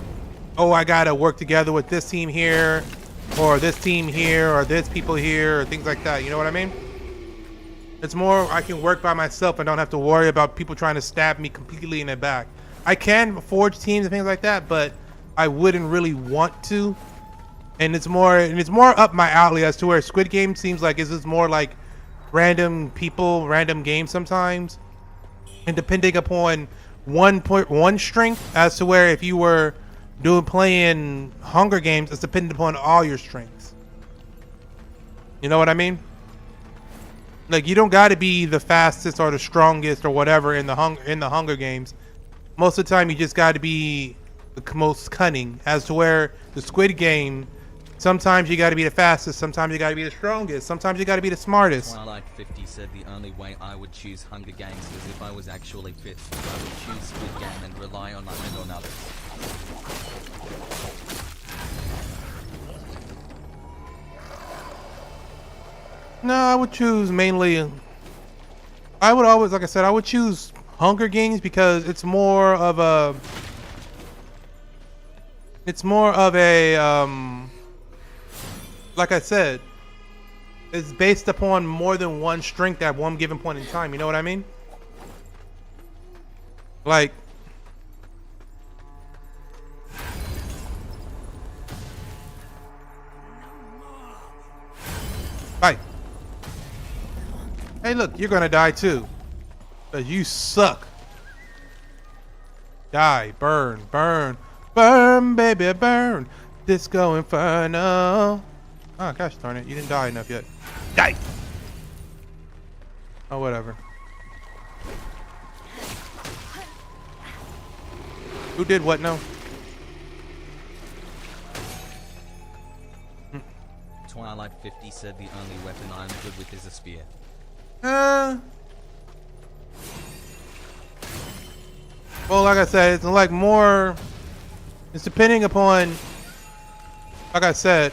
[SPEAKER 1] I gotta work together with this team here, or this team here, or this people here, or things like that. You know what I mean? It's more I can work by myself and don't have to worry about people trying to stab me completely in the back. I can forge teams and things like that, but I wouldn't really want to. And it's more up my alley, as to where Squid Game seems like it's just more like random people, random games sometimes. And depending upon one strength, as to where if you were playing Hunger Games, it's dependent upon all your strengths. You know what I mean? Like, you don't got to be the fastest or the strongest or whatever in the Hunger Games. Most of the time, you just got to be the most cunning. As to where the Squid Game, sometimes you got to be the fastest, sometimes you got to be the strongest, sometimes you got to be the smartest.
[SPEAKER 2] Twilight 50 said the only way I would choose Hunger Games is if I was actually fit. I would choose Squid Game and rely on nothing or others.
[SPEAKER 1] No, I would choose mainly. I would always, like I said, I would choose Hunger Games because it's more of a. Like I said, it's based upon more than one strength at one given point in time. You know what I mean? Hey, look, you're gonna die too. Cause you suck. Die, burn, burn, burn, baby, burn. Disco Inferno. Oh, gosh darn it, you didn't die enough yet. Die. Oh, whatever. Who did what now?
[SPEAKER 2] Twilight 50 said the only weapon I'm good with is a spear.
[SPEAKER 1] Well, like I said, it's like more. It's depending upon. Like I said.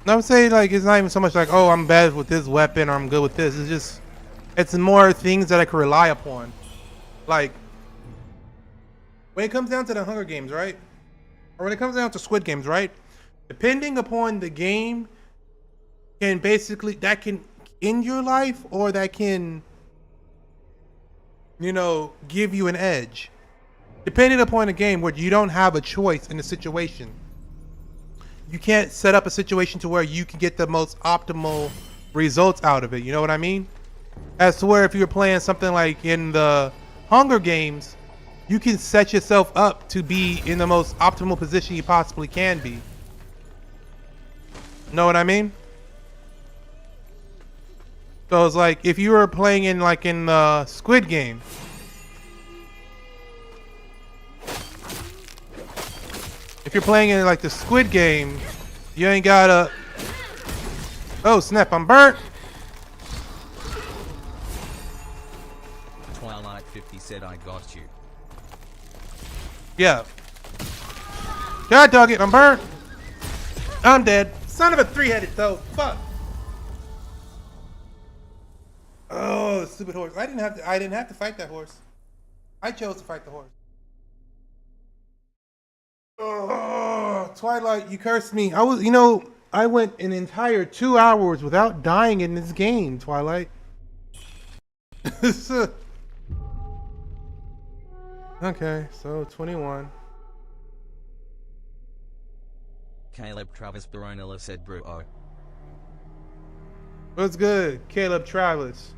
[SPEAKER 1] I would say like it's not even so much like, oh, I'm bad with this weapon or I'm good with this. It's just it's more things that I can rely upon. Like when it comes down to the Hunger Games, right? Or when it comes down to Squid Games, right? Depending upon the game can basically that can end your life or that can, you know, give you an edge. Depending upon the game where you don't have a choice in the situation. You can't set up a situation to where you can get the most optimal results out of it. You know what I mean? As to where if you're playing something like in the Hunger Games, you can set yourself up to be in the most optimal position you possibly can be. Know what I mean? So it's like if you were playing in like in the Squid Game. If you're playing in like the Squid Game, you ain't gotta. Oh snap! I'm burnt.
[SPEAKER 2] Twilight 50 said I got you.
[SPEAKER 1] Yeah. God dog it! I'm burnt. I'm dead. Son of a three-headed toad. Fuck. Oh, stupid horse! I didn't have to fight that horse. I chose to fight the horse. Oh, Twilight, you cursed me. I went an entire 2 hours without dying in this game, Twilight. Okay, so 21.
[SPEAKER 2] Caleb Travis Baronilla said bro.
[SPEAKER 1] What's good, Caleb Travis?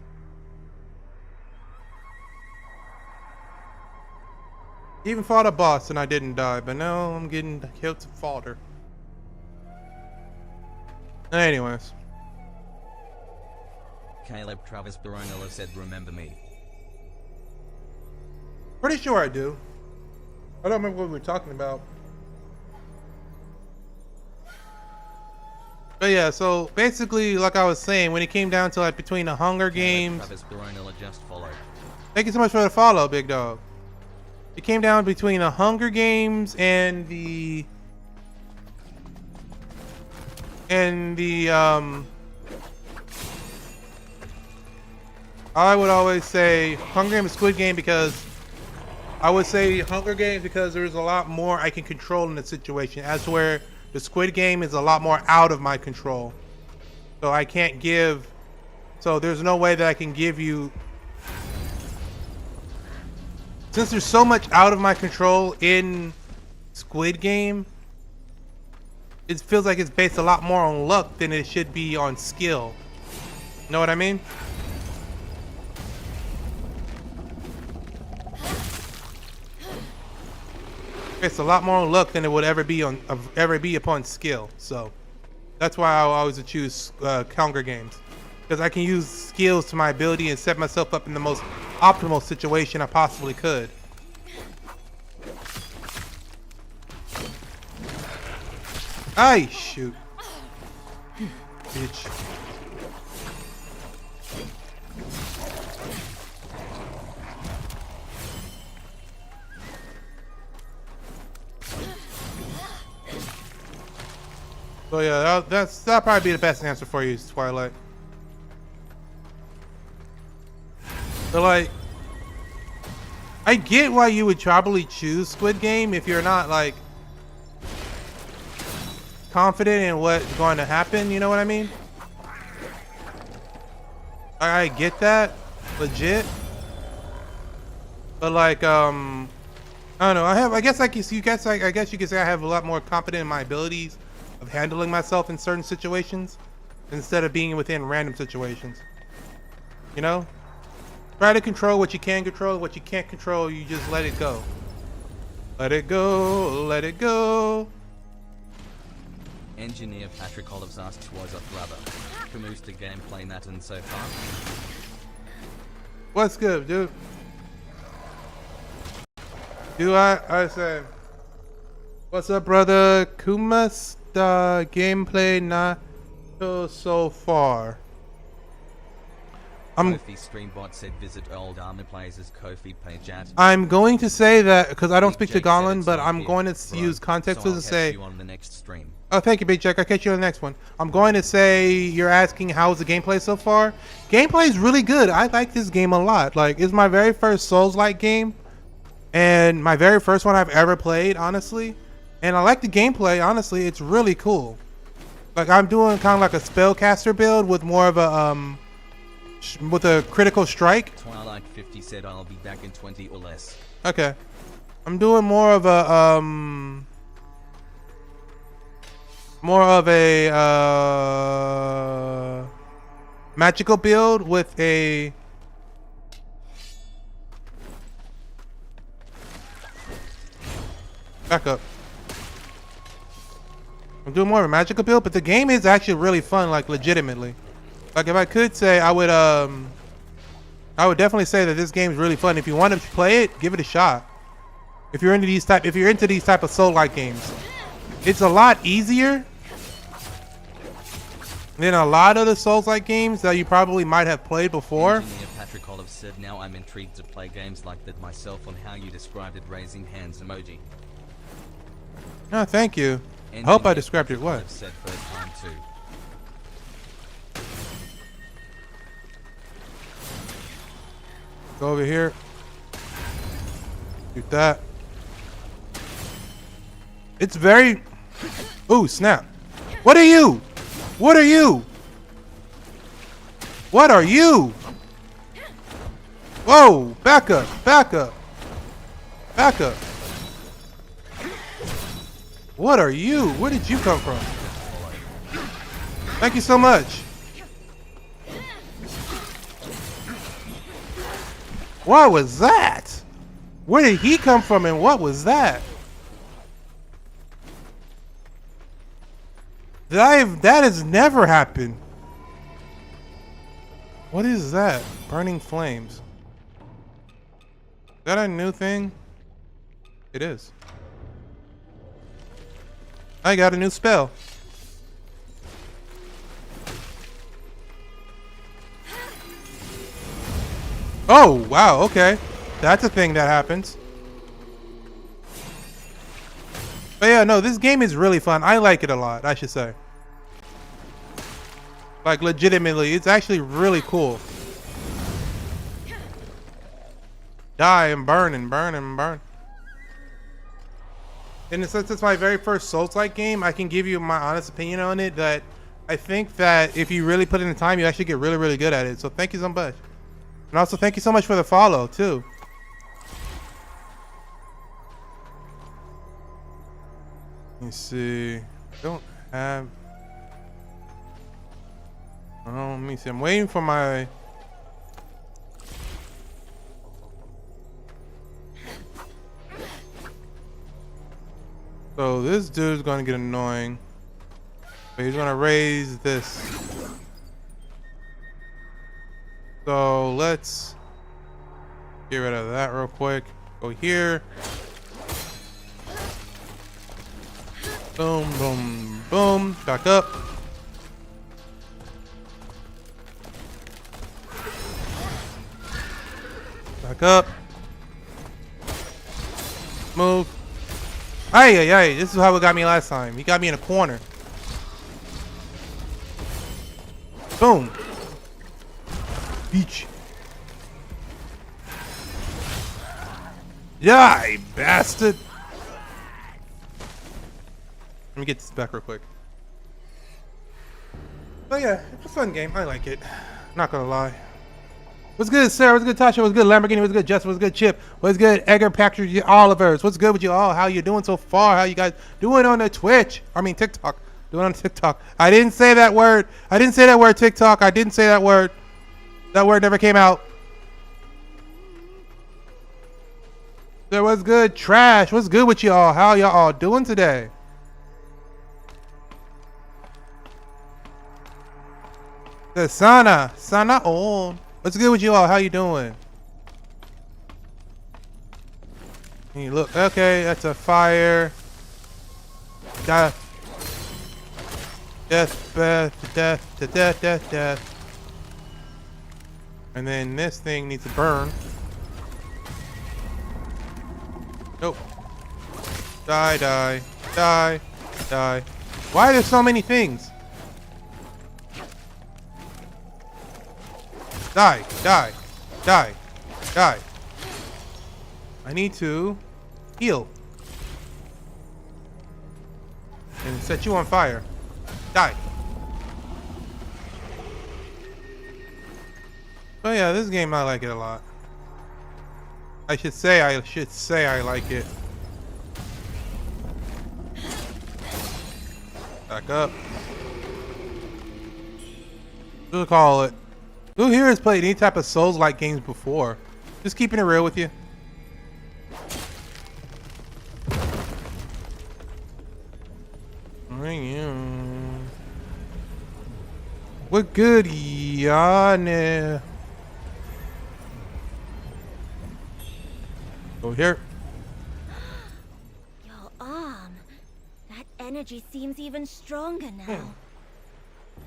[SPEAKER 1] Even fought a boss and I didn't die, but now I'm getting killed to fodder. Anyways.
[SPEAKER 2] Caleb Travis Baronilla said remember me.
[SPEAKER 1] Pretty sure I do. I don't remember what we were talking about. But yeah, so basically, like I was saying, when it came down to like between the Hunger Games.
[SPEAKER 2] Travis Baronilla just followed.
[SPEAKER 1] Thank you so much for the follow, big dog. It came down between the Hunger Games and the I would always say Hunger Games, Squid Game, because I would say Hunger Games because there's a lot more I can control in the situation, as to where the Squid Game is a lot more out of my control. So I can't give, so there's no way that I can give you, since there's so much out of my control in Squid Game, it feels like it's based a lot more on luck than it should be on skill. Know what I mean? It's a lot more on luck than it would ever be upon skill. So that's why I always would choose Hunger Games, because I can use skills to my ability and set myself up in the most optimal situation I possibly could. Ay, shoot. Bitch. So yeah, that'll probably be the best answer for you, Twilight. But like, I get why you would probably choose Squid Game if you're not like confident in what's going to happen. You know what I mean? I get that, legit. But like, I I don't know. I guess like you guess I guess you could say I have a lot more confidence in my abilities of handling myself in certain situations instead of being within random situations. You know? Try to control what you can control. What you can't control, you just let it go. Let it go. Let it go.
[SPEAKER 2] Engineer Patrick Olives asks, was up brother. Kamusta gameplay Natin so far?
[SPEAKER 1] What's good, dude? Do I say, what's up, brother? Kumasta gameplay not so far.
[SPEAKER 2] Kofi Streambot said visit old army plays as Kofi page at.
[SPEAKER 1] I'm going to say that because I don't speak to
[SPEAKER 2] Big Jake said
[SPEAKER 1] Golan,
[SPEAKER 2] it's
[SPEAKER 1] but
[SPEAKER 2] not
[SPEAKER 1] I'm
[SPEAKER 2] here,
[SPEAKER 1] going to
[SPEAKER 2] bro.
[SPEAKER 1] use context
[SPEAKER 2] So I'll
[SPEAKER 1] to
[SPEAKER 2] catch
[SPEAKER 1] say.
[SPEAKER 2] you on the next stream.
[SPEAKER 1] Oh, thank you, Big Jack. I'll catch you on the next one. I'm going to say you're asking how's the gameplay so far. Gameplay is really good. I like this game a lot. Like, it's my very first Souls-like game, and my very first one I've ever played, honestly. And I like the gameplay. Honestly, it's really cool. Like, I'm doing kind of like a spellcaster build with more of a with a critical strike.
[SPEAKER 2] Twilight 50 said I'll be back in 20 or less.
[SPEAKER 1] Okay, I'm doing more of a magical build with a back up. I'm doing more of a magical build, but the game is actually really fun, like legitimately. Like if I could say, I would definitely say that this game is really fun. If you want to play it, give it a shot. If you're into these type of soul-like games, it's a lot easier than a lot of the Souls-like games that you probably might have played before.
[SPEAKER 2] Engineer Patrick Olives said now I'm intrigued to play games like that myself on how you described it, raising hands emoji.
[SPEAKER 1] No, thank you. I hope I described it
[SPEAKER 2] Patrick
[SPEAKER 1] well.
[SPEAKER 2] Olives said first time too.
[SPEAKER 1] Go over here. Do that. It's very... Ooh, snap. What are you? What are you? What are you? Whoa, back up, back up. Back up. What are you? Where did you come from? Thank you so much. What was that? Where did he come from and what was that? That has never happened. What is that? Burning flames. Is that a new thing? It is. I got a new spell. Oh, wow, okay. That's a thing that happens. But yeah, no, this game is really fun. I like it a lot, I should say. Like, legitimately, it's actually really cool. Die and burn and burn and burn. And since it's my very first Souls-like game, I can give you my honest opinion on it that I think that if you really put in the time, you actually get really, really good at it. So thank you so much. And also thank you so much for the follow, too. Let me see. I don't have... Oh, let me see. I'm waiting for my... So this dude's gonna get annoying. But he's gonna raise this. So let's get rid of that real quick. Go here. Boom, boom, boom. Back up. Back up. Move. Ay, ay, ay. This is how it got me last time. He got me in a corner. Boom. Beach. Die, bastard. Let me get this back real quick. But yeah, it's a fun game. I like it. Not gonna lie. What's good, Sarah? What's good, Tasha? What's good, Lamborghini? What's good, Justin? What's good, Chip? What's good, Edgar Patrick Olivers? What's good with you all? How you doing so far? How you guys doing on the Twitch? I mean, TikTok. Doing on TikTok. I didn't say that word. I didn't say that word, TikTok. I didn't say that word. That word never came out. There was good, Trash. What's good with y'all? How y'all all doing today? The Sana on. What's good with you all? How you doing? And you look, okay, that's a fire. Death. Death. And then this thing needs to burn. Nope. Die. Why are there so many things? Die. I need to heal. And set you on fire. Die. Oh yeah, this game I like it a lot. I should say I like it. Back up. We'll call it. Who here has played any type of Souls-like games before? Just keeping it real with you. What good, Yana? Go here.
[SPEAKER 7] Your arm. That energy seems even stronger now.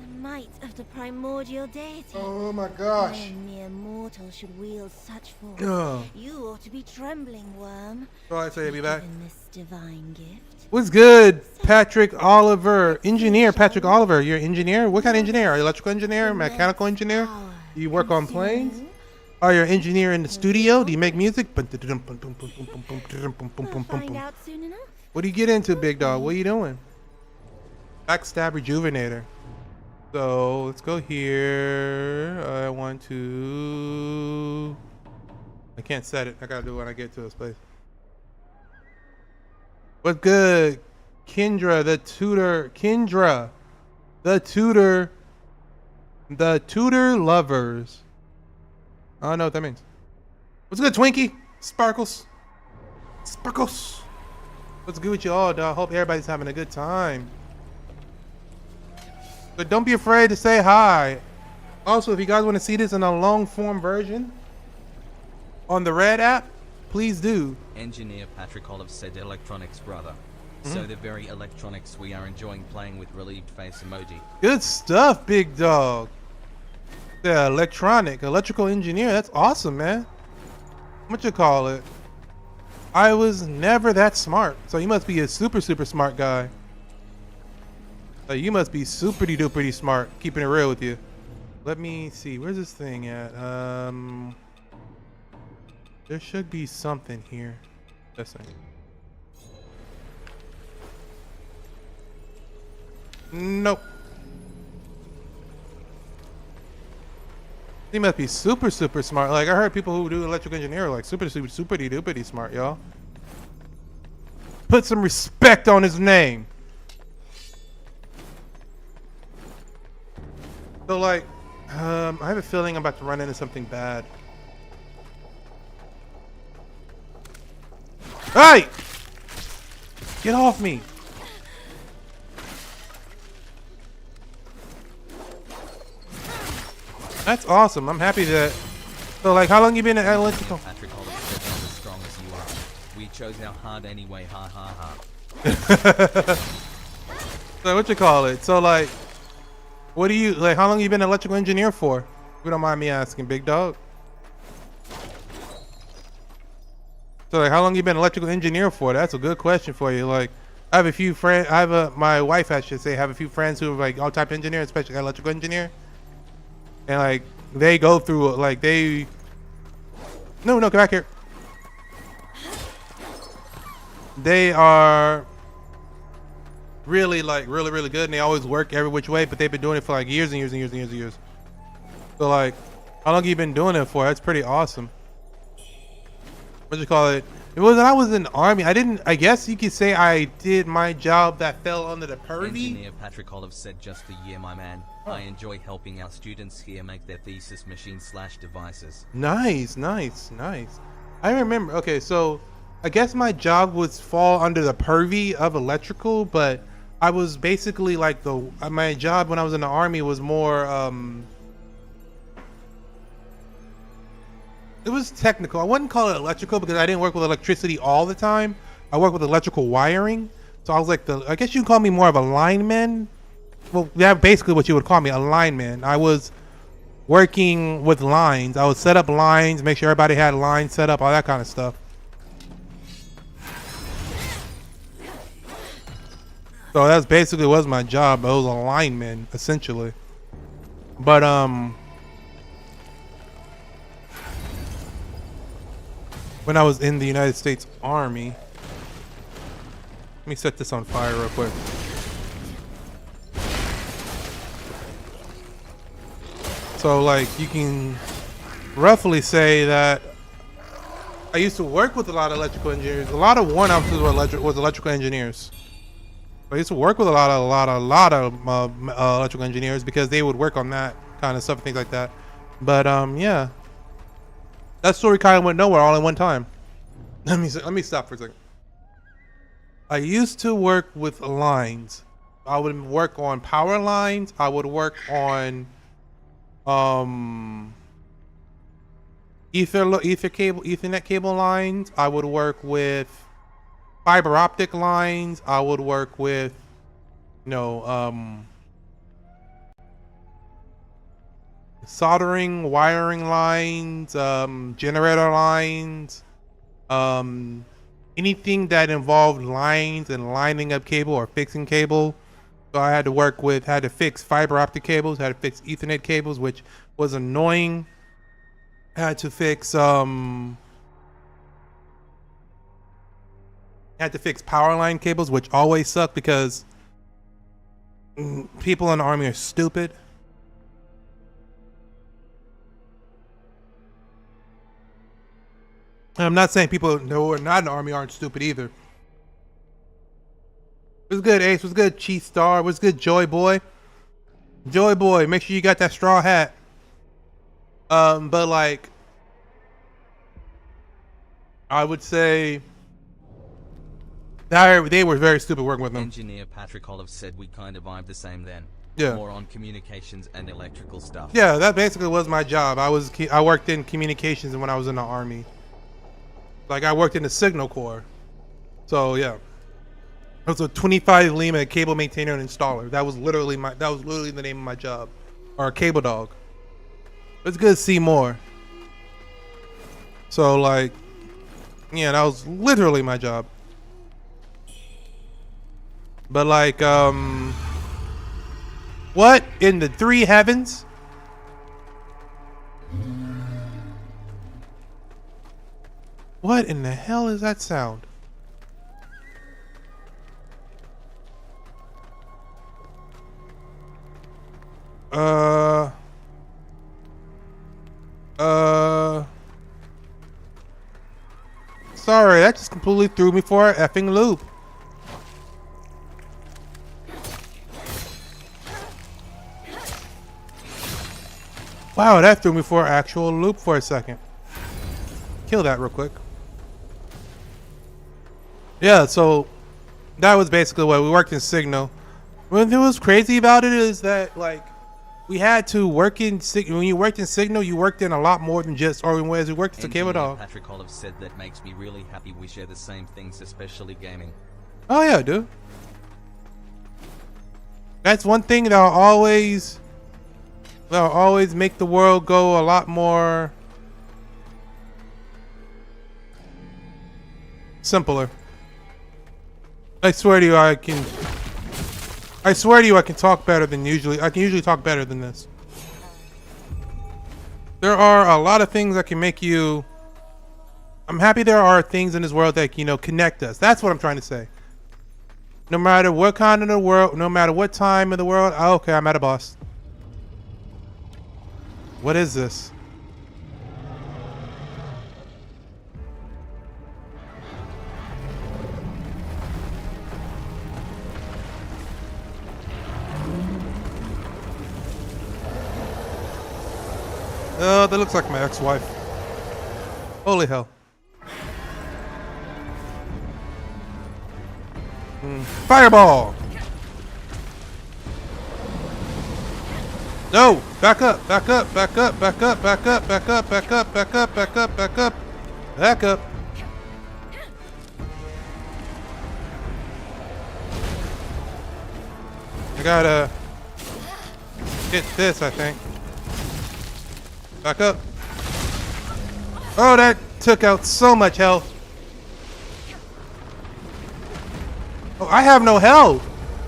[SPEAKER 7] The might of the primordial deity.
[SPEAKER 1] Oh my gosh.
[SPEAKER 7] No mere mortal should wield such force.
[SPEAKER 1] Ugh.
[SPEAKER 7] You ought to be trembling, worm.
[SPEAKER 1] So I say, be back.
[SPEAKER 7] Given this divine gift.
[SPEAKER 1] What's good, Patrick Oliver? Engineer, Patrick Oliver. You're an engineer? What kind of engineer? Are you electrical engineer? Mechanical engineer? Do you work on planes? Are you an engineer in the studio? Do you make music?
[SPEAKER 7] We'll find out soon enough.
[SPEAKER 1] What do you get into, big dog? What are you doing? Backstab Rejuvenator. So let's go here. I want to. I can't set it. I gotta do it when I get to this place. What's good, Kendra the tutor? Kendra, the tutor. The tutor lovers. I don't know what that means. What's good, Twinkie? Sparkles. What's good with you all, dog? Hope everybody's having a good time. But don't be afraid to say hi. Also, if you guys want to see this in a long form version on the Red app, please do.
[SPEAKER 2] Engineer Patrick Olive said electronics, brother. So the very electronics we are enjoying playing with relieved face emoji.
[SPEAKER 1] Good stuff, big dog. The electrical engineer. That's awesome, man. What you call it? I was never that smart. So you must be a super smart guy. You must be super duper smart. Keeping it real with you. Let me see. Where's this thing at? There should be something here. This thing. Nope. He must be super smart. Like I heard people who do electrical engineering like super duper smart, y'all. Put some respect on his name. So like, I have a feeling I'm about to run into something bad. Hey! Get off me! That's awesome. I'm happy that. So like, how long you been at electrical?
[SPEAKER 2] Patrick Olive said not as strong as you are. We chose our hard anyway, ha ha ha.
[SPEAKER 1] So what you call it? So like, what do you like? How long you been an electrical engineer for? If you don't mind me asking, big dog. So like, how long you been an electrical engineer for? That's a good question for you. Like, I have a few friends. My wife, I should say, have a few friends who are like all type of engineers, especially electrical engineer. And like, they go through like they. No, come back here. They are really like really good, and they always work every which way. But they've been doing it for like years and years. So like, How long you been doing it for? That's pretty awesome. What you call it? It was when I was in the army. I guess you could say I did my job that fell under the purview.
[SPEAKER 2] Engineer Patrick Olive said, just a year, my man. I enjoy helping our students here make their thesis machines/devices.
[SPEAKER 1] Nice, nice, nice. I remember. Okay, so I guess my job would fall under the purview of electrical, but I was basically like my job when I was in the army was more it was technical. I wouldn't call it electrical because I didn't work with electricity all the time. I worked with electrical wiring. So I was like I guess you can call me more of a lineman. Well, that's basically what you would call me, a lineman. I was working with lines. I would set up lines, make sure everybody had lines set up, all that kind of stuff. So that's basically was my job. I was a lineman, essentially. But when I was in the United States Army, let me set this on fire real quick. So like you can roughly say that I used to work with a lot of electrical engineers. A lot of warrant officers were electrical engineers. I used to work with a lot of electrical engineers because they would work on that kind of stuff and things like that. But yeah, that story kind of went nowhere all at one time. Let me stop for a second. I used to work with lines. I would work on power lines. I would work on Ethernet cable lines. I would work with fiber optic lines. I would work with soldering, wiring lines, generator lines, anything that involved lines and lining up cable or fixing cable. So I had to fix fiber optic cables, had to fix Ethernet cables, which was annoying. Had to fix power line cables, which always suck because people in the army are stupid. And I'm not saying people who are not in the army aren't stupid either. What's good, Ace? What's good, Cheese Star? What's good, Joy Boy? Joy Boy, make sure you got that straw hat. But like, I would say they were very stupid working with them.
[SPEAKER 2] Engineer Patrick Olive said we kind of vibed the same then.
[SPEAKER 1] Yeah.
[SPEAKER 2] More on communications and electrical stuff.
[SPEAKER 1] Yeah, that basically was my job. I worked in communications when I was in the army. Like I worked in the signal corps. So yeah. I was a 25 Lima cable maintainer and installer. That was literally the name of my job. Or a cable dog. It's good to see more. So like, yeah, that was literally my job. But like, what in the three heavens? What in the hell is that sound? Sorry, that just completely threw me for a effing loop. Wow, that threw me for an actual loop for a second. Kill that real quick. Yeah, so that was basically what we worked in Signal. What was crazy about it is that like we had to work in Signal. When you worked in Signal, you worked in a lot more than just, or as we worked as a cable dog.
[SPEAKER 2] Patrick Olive said that makes me really happy we share the same things, especially gaming.
[SPEAKER 1] Oh yeah, dude. That's one thing that'll always make the world go a lot more simpler. I swear to you, I can talk better than usually. I can usually talk better than this. There are a lot of things that can make you. I'm happy there are things in this world that, connect us. That's what I'm trying to say. No matter what kind of the world, no matter what time of the world. Oh, okay, I'm at a boss. What is this? That looks like my ex-wife. Holy hell. Fireball! No! Back up, back up, back up, back up, back up, back up, back up, back up, back up, back up, back up. I gotta hit this, I think. Back up. Oh, that took out so much health. Oh, I have no health.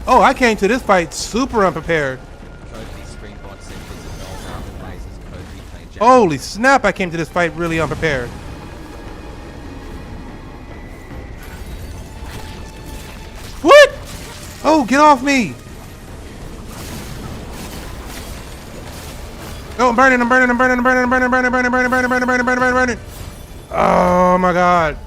[SPEAKER 1] Oh, I came to this fight super unprepared. Holy snap, I came to this fight really unprepared. What? Oh, get off me. Oh, I'm burning, I'm burning, I'm burning, I'm burning, I'm burning, burning, burning, burning, burning, burning, burning, burning, burning, burning. Oh my god.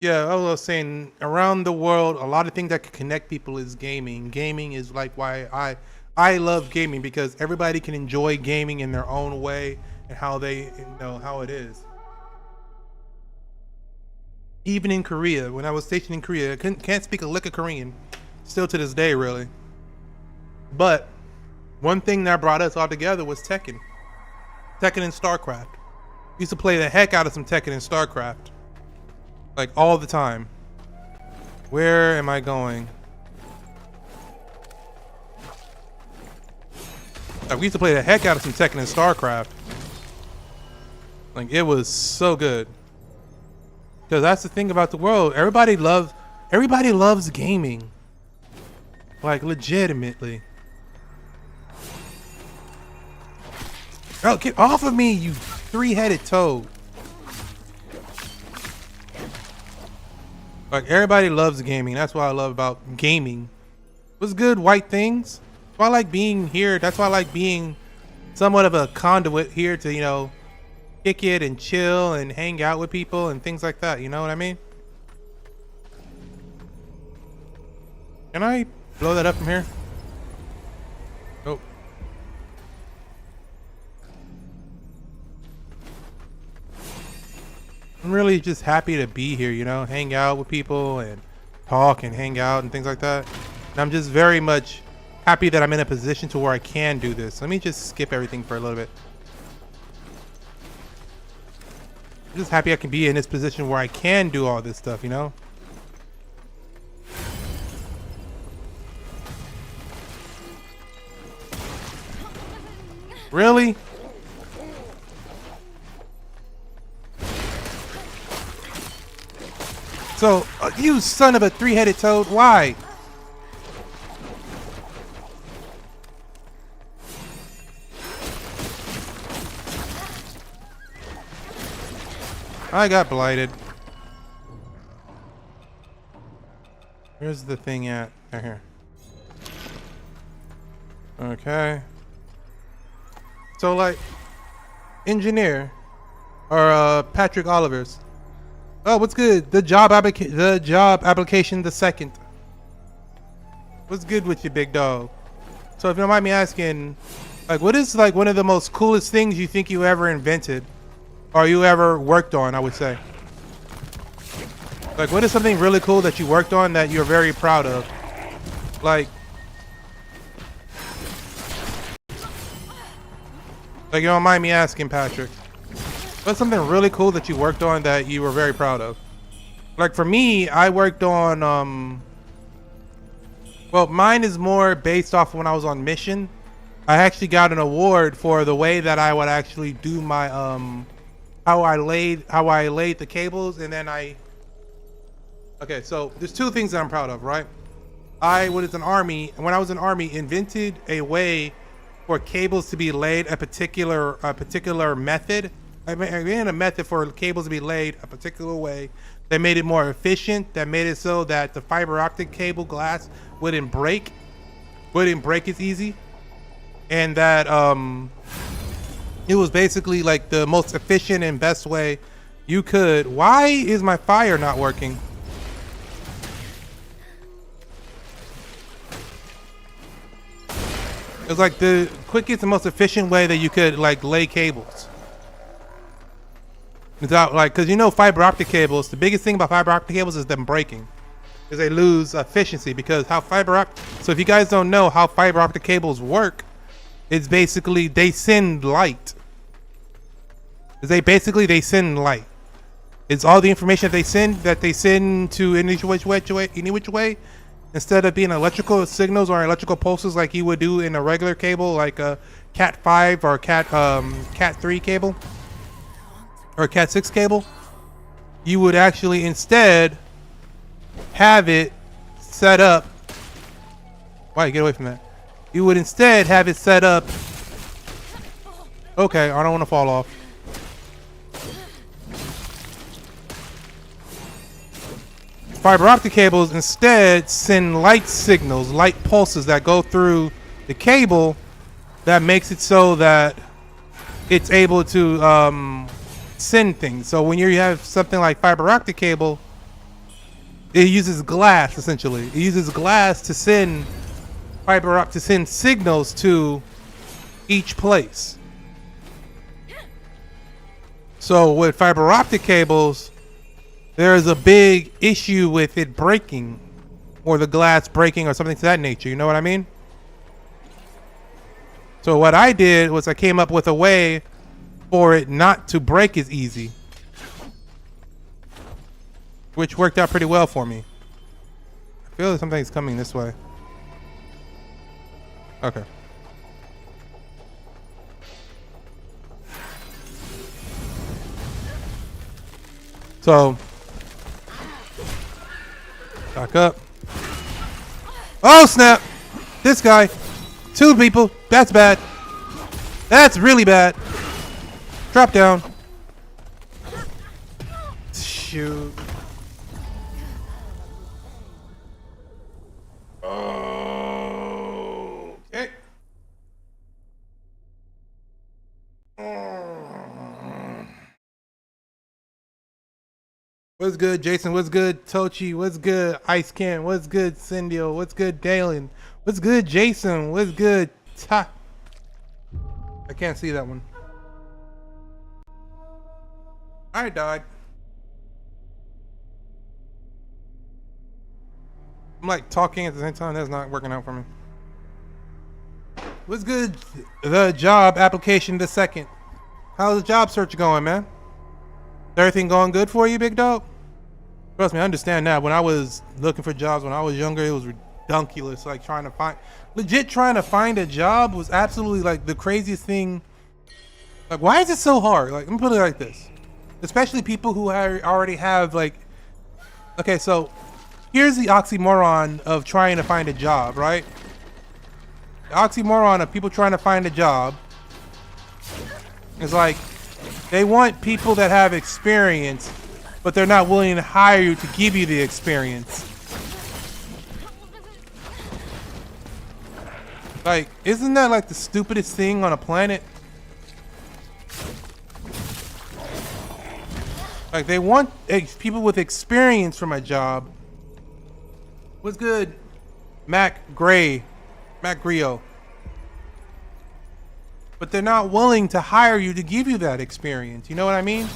[SPEAKER 1] Yeah, I was saying around the world, a lot of things that can connect people is gaming. Gaming is like why I love gaming, because everybody can enjoy gaming in their own way and how they know how it is. Even in Korea, when I was stationed in Korea, I can't speak a lick of Korean, still to this day, really. But one thing that brought us all together was Tekken and StarCraft. We used to play the heck out of some Tekken and StarCraft. Like all the time. Where am I going? Like, we used to play the heck out of some Tekken and StarCraft. Like, it was so good. Because that's the thing about the world. Everybody loves gaming. Like, legitimately. Oh, get off of me, you three-headed toad. Like, everybody loves gaming. That's what I love about gaming. What's good, White Things? That's why I like being here. That's why I like being somewhat of a conduit here to, you know, kick it and chill and hang out with people and things like that. You know what I mean? Can I blow that up from here? Nope. I'm really just happy to be here, you know, hang out with people and talk and hang out and things like that. And I'm just very much happy that I'm in a position to where I can do this. Let me just skip everything for a little bit. I'm just happy I can be in this position where I can do all this stuff, you know? Really? So, you son of a three-headed toad, why? I got blighted. Where's the thing at? Right here. Okay. So, like, engineer or Patrick Olivers. Oh, what's good? The job application the second. What's good with you, big dog? So if you don't mind me asking, like, what is like one of the most coolest things you think you ever invented or you ever worked on, I would say? Like, what is something really cool that you worked on that you're very proud of? Like you don't mind me asking, Patrick. What's something really cool that you worked on that you were very proud of? Like for me, I worked on, well, mine is more based off when I was on mission. I actually got an award for the way that I would actually do my, how I laid the cables, and then okay, so there's two things that I'm proud of, right? I was in Army, and when I was in Army, invented a way for cables to be laid a particular method. I made a method for cables to be laid a particular way that made it more efficient, that made it so that the fiber optic cable glass wouldn't break as easy, and that It was basically like the most efficient and best way you could. Why is my fire not working? It was like the quickest and most efficient way that you could like lay cables. Without like, cause you know fiber optic cables, the biggest thing about fiber optic cables is them breaking. Is they lose efficiency because how so if you guys don't know how fiber optic cables work, it's basically they send light. They send light. It's all the information that they send to any which way, instead of being electrical signals or electrical pulses like you would do in a regular cable, like a Cat 5 or Cat 3 cable or Cat 6 cable. You would actually instead have it set up. Why get away from that? You would instead have it set up. Okay, I don't want to fall off. Fiber optic cables instead send light signals, light pulses that go through the cable that makes it so that it's able to send things. So when you have something like fiber optic cable, it uses glass essentially. It uses glass to send signals to each place. So with fiber optic cables, there is a big issue with it breaking, or the glass breaking, or something to that nature. You know what I mean? So what I did was I came up with a way for it not to break as easy, which worked out pretty well for me. I feel like something's coming this way. Okay. So back up. Oh snap! This guy. 2 people. That's bad. That's really bad. Drop down. Shoot. Oh. Okay. What's good, Jason? What's good, Tochi? What's good, Ice Can? What's good, Cindio? What's good, Dalen? What's good, Jason? What's good, I can't see that one. I died. I'm like talking at the same time. That's not working out for me. What's good? The job application the second. How's the job search going, man? Is everything going good for you, big dog? Trust me, I understand that. When I was looking for jobs when I was younger, it was redunculous. Like trying to find a job was absolutely like the craziest thing. Like, why is it so hard? Like, let me put it like this. Especially people who already have like, okay, so here's the oxymoron of trying to find a job, right? The oxymoron of people trying to find a job is like, they want people that have experience, but they're not willing to hire you to give you the experience. Like, isn't that like the stupidest thing on a planet? Like, they want people with experience from a job. What's good, Mac Grio? But they're not willing to hire you to give you that experience. You know what I mean?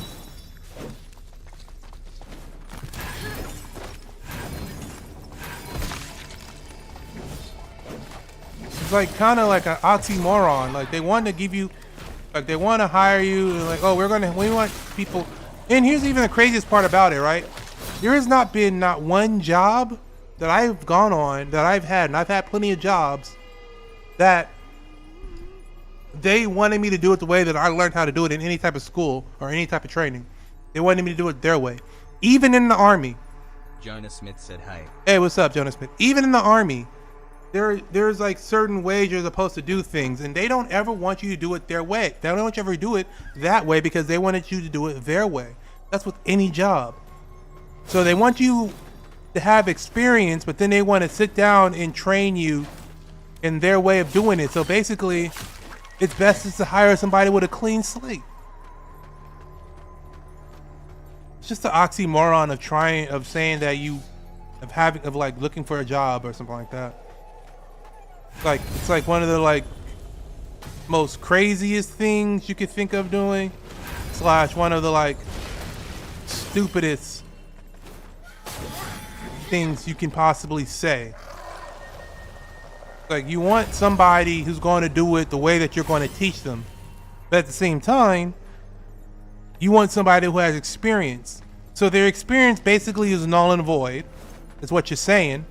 [SPEAKER 1] It's like kind of like an oxymoron. Like they want to give you, like they want to hire you. And like, oh, we want people. And here's even the craziest part about it, right? There has not been not one job that I've gone on that I've had, and I've had plenty of jobs that they wanted me to do it the way that I learned how to do it in any type of school or any type of training. They wanted me to do it their way. Even in the Army.
[SPEAKER 2] Jonah Smith said, hey.
[SPEAKER 1] Hey, what's up, Jonah Smith? Even in the Army, there's like certain ways you're supposed to do things, and they don't ever want you to do it their way. They don't want you to ever do it that way because they wanted you to do it their way. That's with any job. So they want you to have experience, but then they want to sit down and train you in their way of doing it. So basically, it's best is to hire somebody with a clean slate. It's just the oxymoron of saying that of like looking for a job or something like that. It's like one of the like most craziest things you could think of doing, / one of the like stupidest things you can possibly say. Like, you want somebody who's going to do it the way that you're going to teach them, but at the same time, you want somebody who has experience. So their experience basically is null and void, is what you're saying,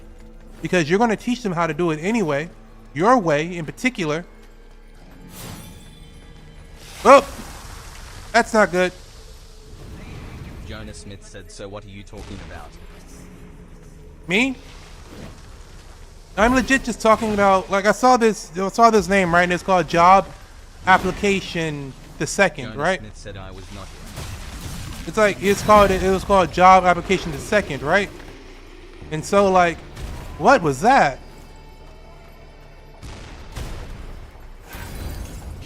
[SPEAKER 1] because you're going to teach them how to do it anyway, your way in particular. Oh, that's not good.
[SPEAKER 2] Jonah Smith said, so what are you talking about?
[SPEAKER 1] Me? I'm legit just talking about, like, I saw this name, right? And it's called Job Application the Second,
[SPEAKER 2] Jonah
[SPEAKER 1] right?
[SPEAKER 2] Smith said I was not here.
[SPEAKER 1] It's like it was called Job Application the Second, right? And so, like, what was that?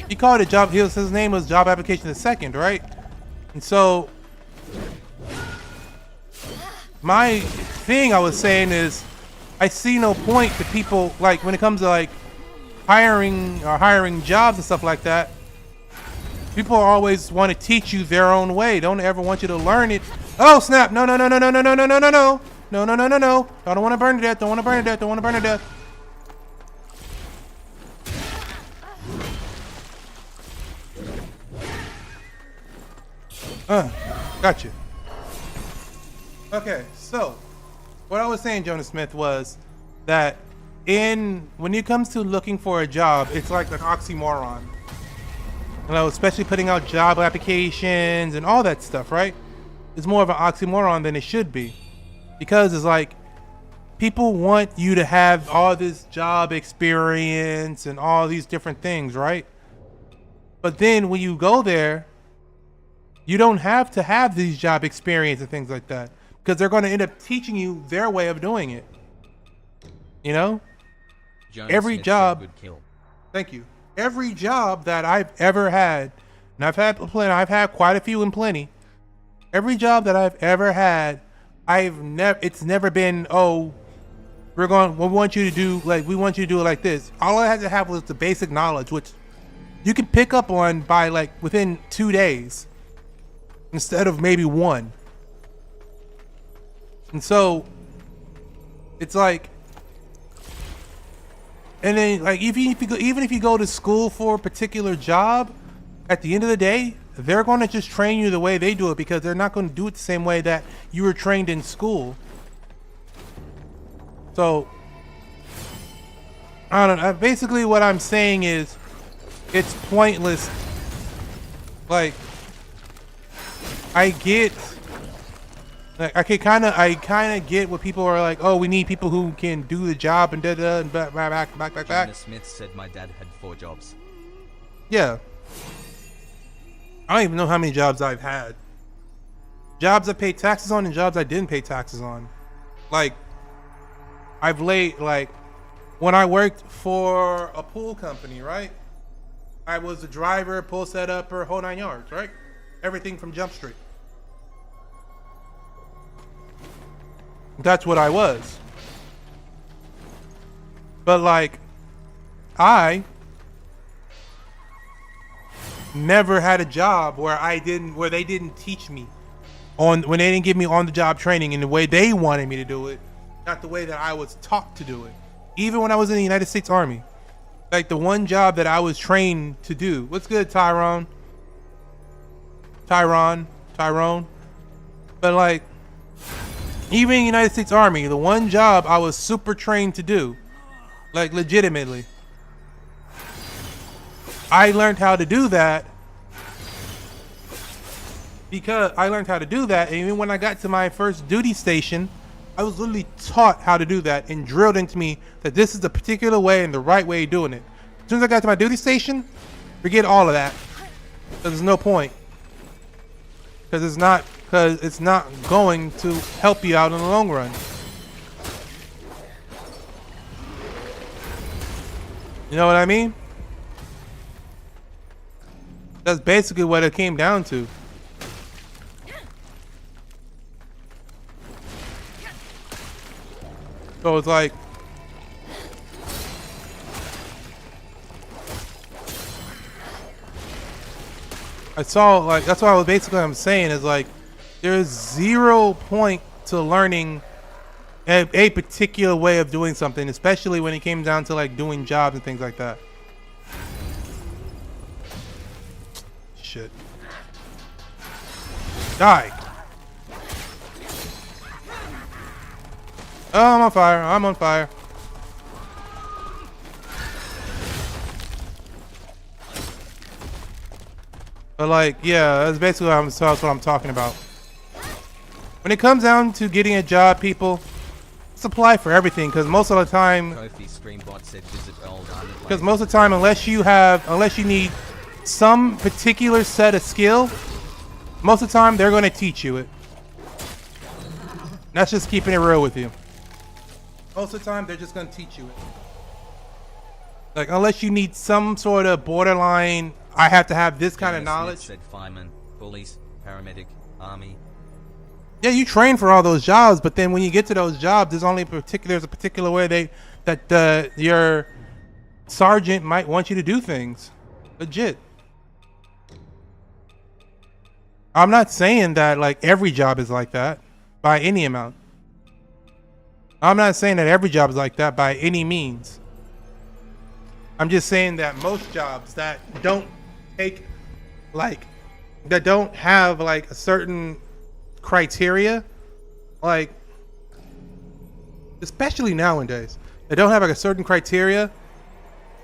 [SPEAKER 1] He called it his name was Job Application the Second, right? And so my thing I was saying is, I see no point to people, like, when it comes to like hiring jobs and stuff like that. People always want to teach you their own way. Don't ever want you to learn it. Oh snap! No! No! I don't want to burn to death. Don't want to burn to death. Don't want to burn to death. Gotcha. Okay, so what I was saying, Jonah Smith, was that when it comes to looking for a job, it's like an oxymoron. You know, especially putting out job applications and all that stuff, right? It's more of an oxymoron than it should be. Because it's like, people want you to have all this job experience and all these different things, right? But then when you go there, you don't have to have these job experience and things like that, because they're going to end up teaching you their way of doing it. You know?
[SPEAKER 2] Jonah
[SPEAKER 1] Every
[SPEAKER 2] Smith
[SPEAKER 1] job.
[SPEAKER 2] said good kill.
[SPEAKER 1] Thank you. Every job that I've ever had, and I've had quite a few in plenty. Every job that I've ever had, it's never been, oh, we want you to do it like this. All I had to have was the basic knowledge, which you can pick up on by like within 2 days instead of maybe 1. And so it's like, and then like even if you go to school for a particular job, at the end of the day, they're going to just train you the way they do it, because they're not going to do it the same way that you were trained in school. So I don't know. Basically what I'm saying is, it's pointless. Like, I kind of get what people are like, oh, we need people who can do the job and da-da and back.
[SPEAKER 2] Jonah Smith said my dad had 4 jobs.
[SPEAKER 1] Yeah. I don't even know how many jobs I've had. Jobs I paid taxes on and jobs I didn't pay taxes on. Like, when I worked for a pool company, right? I was a driver, pool setup, whole 9 yards, right? Everything from Jump Street. That's what I was. But like, I never had a job where they didn't teach me when they didn't give me on the job training in the way they wanted me to do it, not the way that I was taught to do it. Even when I was in the United States Army, like the one job that I was trained to do. What's good, Tyrone? But like, even in the United States Army, the one job I was super trained to do, like legitimately, I learned how to do that and even when I got to my first duty station, I was literally taught how to do that and drilled into me that this is the particular way and the right way of doing it. As soon as I got to my duty station, forget all of that, because there's no point. Because it's not going to help you out in the long run. You know what I mean? That's basically what it came down to. So it's like, I saw, like, that's what I was basically I'm saying is like, there's 0 point to learning a particular way of doing something, especially when it came down to like doing jobs and things like that. Shit. Die. Oh, I'm on fire. I'm on fire. But like, yeah, that's basically that's what I'm talking about. When it comes down to getting a job, people, it's apply for everything, because most of the time, unless you need some particular set of skill, most of the time they're going to teach you it. That's just keeping it real with you. Most of the time they're just going to teach you it. Like, unless you need some sort of borderline, I have to have this kind of knowledge.
[SPEAKER 2] Said fireman, police, paramedic, army.
[SPEAKER 1] Yeah, you train for all those jobs, but then when you get to those jobs, there's a particular way that your sergeant might want you to do things. Legit. I'm not saying that like every job is like that by any amount. I'm not saying that every job is like that by any means. I'm just saying that most jobs that don't have like a certain criteria, like especially nowadays, they don't have like a certain criteria.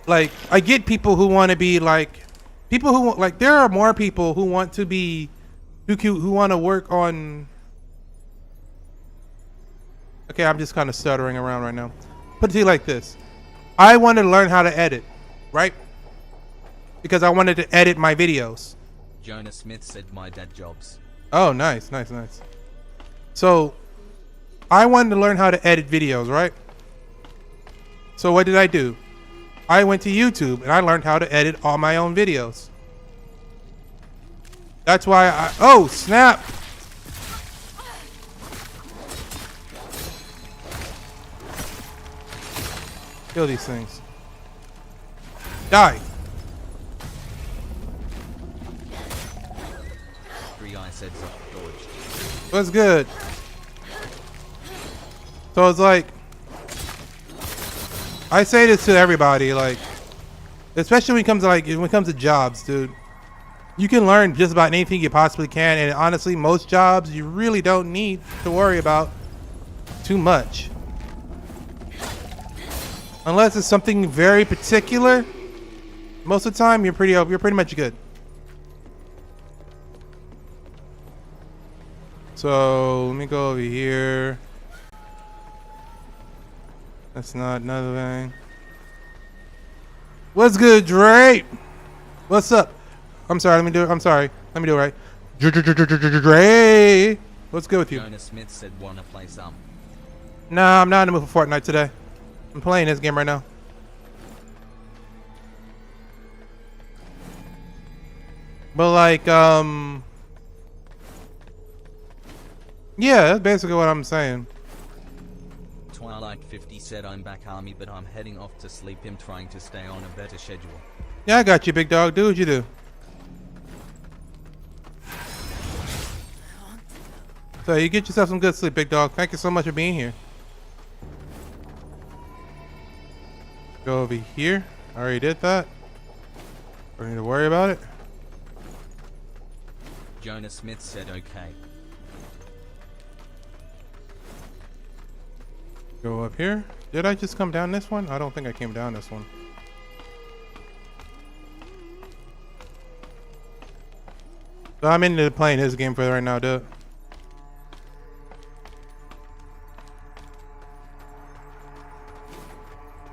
[SPEAKER 1] Like, I get people who want to be like there are more people who want to be who want to work on. Okay, I'm just kind of stuttering around right now. Put it to you like this: I wanted to learn how to edit, right? Because I wanted to edit my videos.
[SPEAKER 2] Jonah Smith said my dad jobs.
[SPEAKER 1] Oh, nice. So, I wanted to learn how to edit videos, right? So what did I do? I went to YouTube and I learned how to edit all my own videos. That's why oh, snap! Kill these things. Die!
[SPEAKER 2] Said George.
[SPEAKER 1] What's good? So it's like, I say this to everybody, like, especially when it comes to jobs, dude. You can learn just about anything you possibly can, and honestly, most jobs you really don't need to worry about too much, unless it's something very particular. Most of the time, you're pretty much good. So let me go over here. That's not another thing. What's good, Dre? What's up? I'm sorry. Let me do it right. Dre. What's good with you?
[SPEAKER 2] Jonah Smith said wanna play some.
[SPEAKER 1] Nah, I'm not in the mood for Fortnite today. I'm playing this game right now. But like, yeah, that's basically what I'm saying.
[SPEAKER 2] Twilight 50 said I'm back army, but I'm heading off to sleep. I'm trying to stay on a better schedule.
[SPEAKER 1] Yeah, I got you, big dog. Do what you do. So you get yourself some good sleep, big dog. Thank you so much for being here. Go over here. I already did that. Don't need to worry about it.
[SPEAKER 2] Jonah Smith said okay.
[SPEAKER 1] Go up here. Did I just come down this one? I don't think I came down this one. So I'm into playing this game for right now, dude.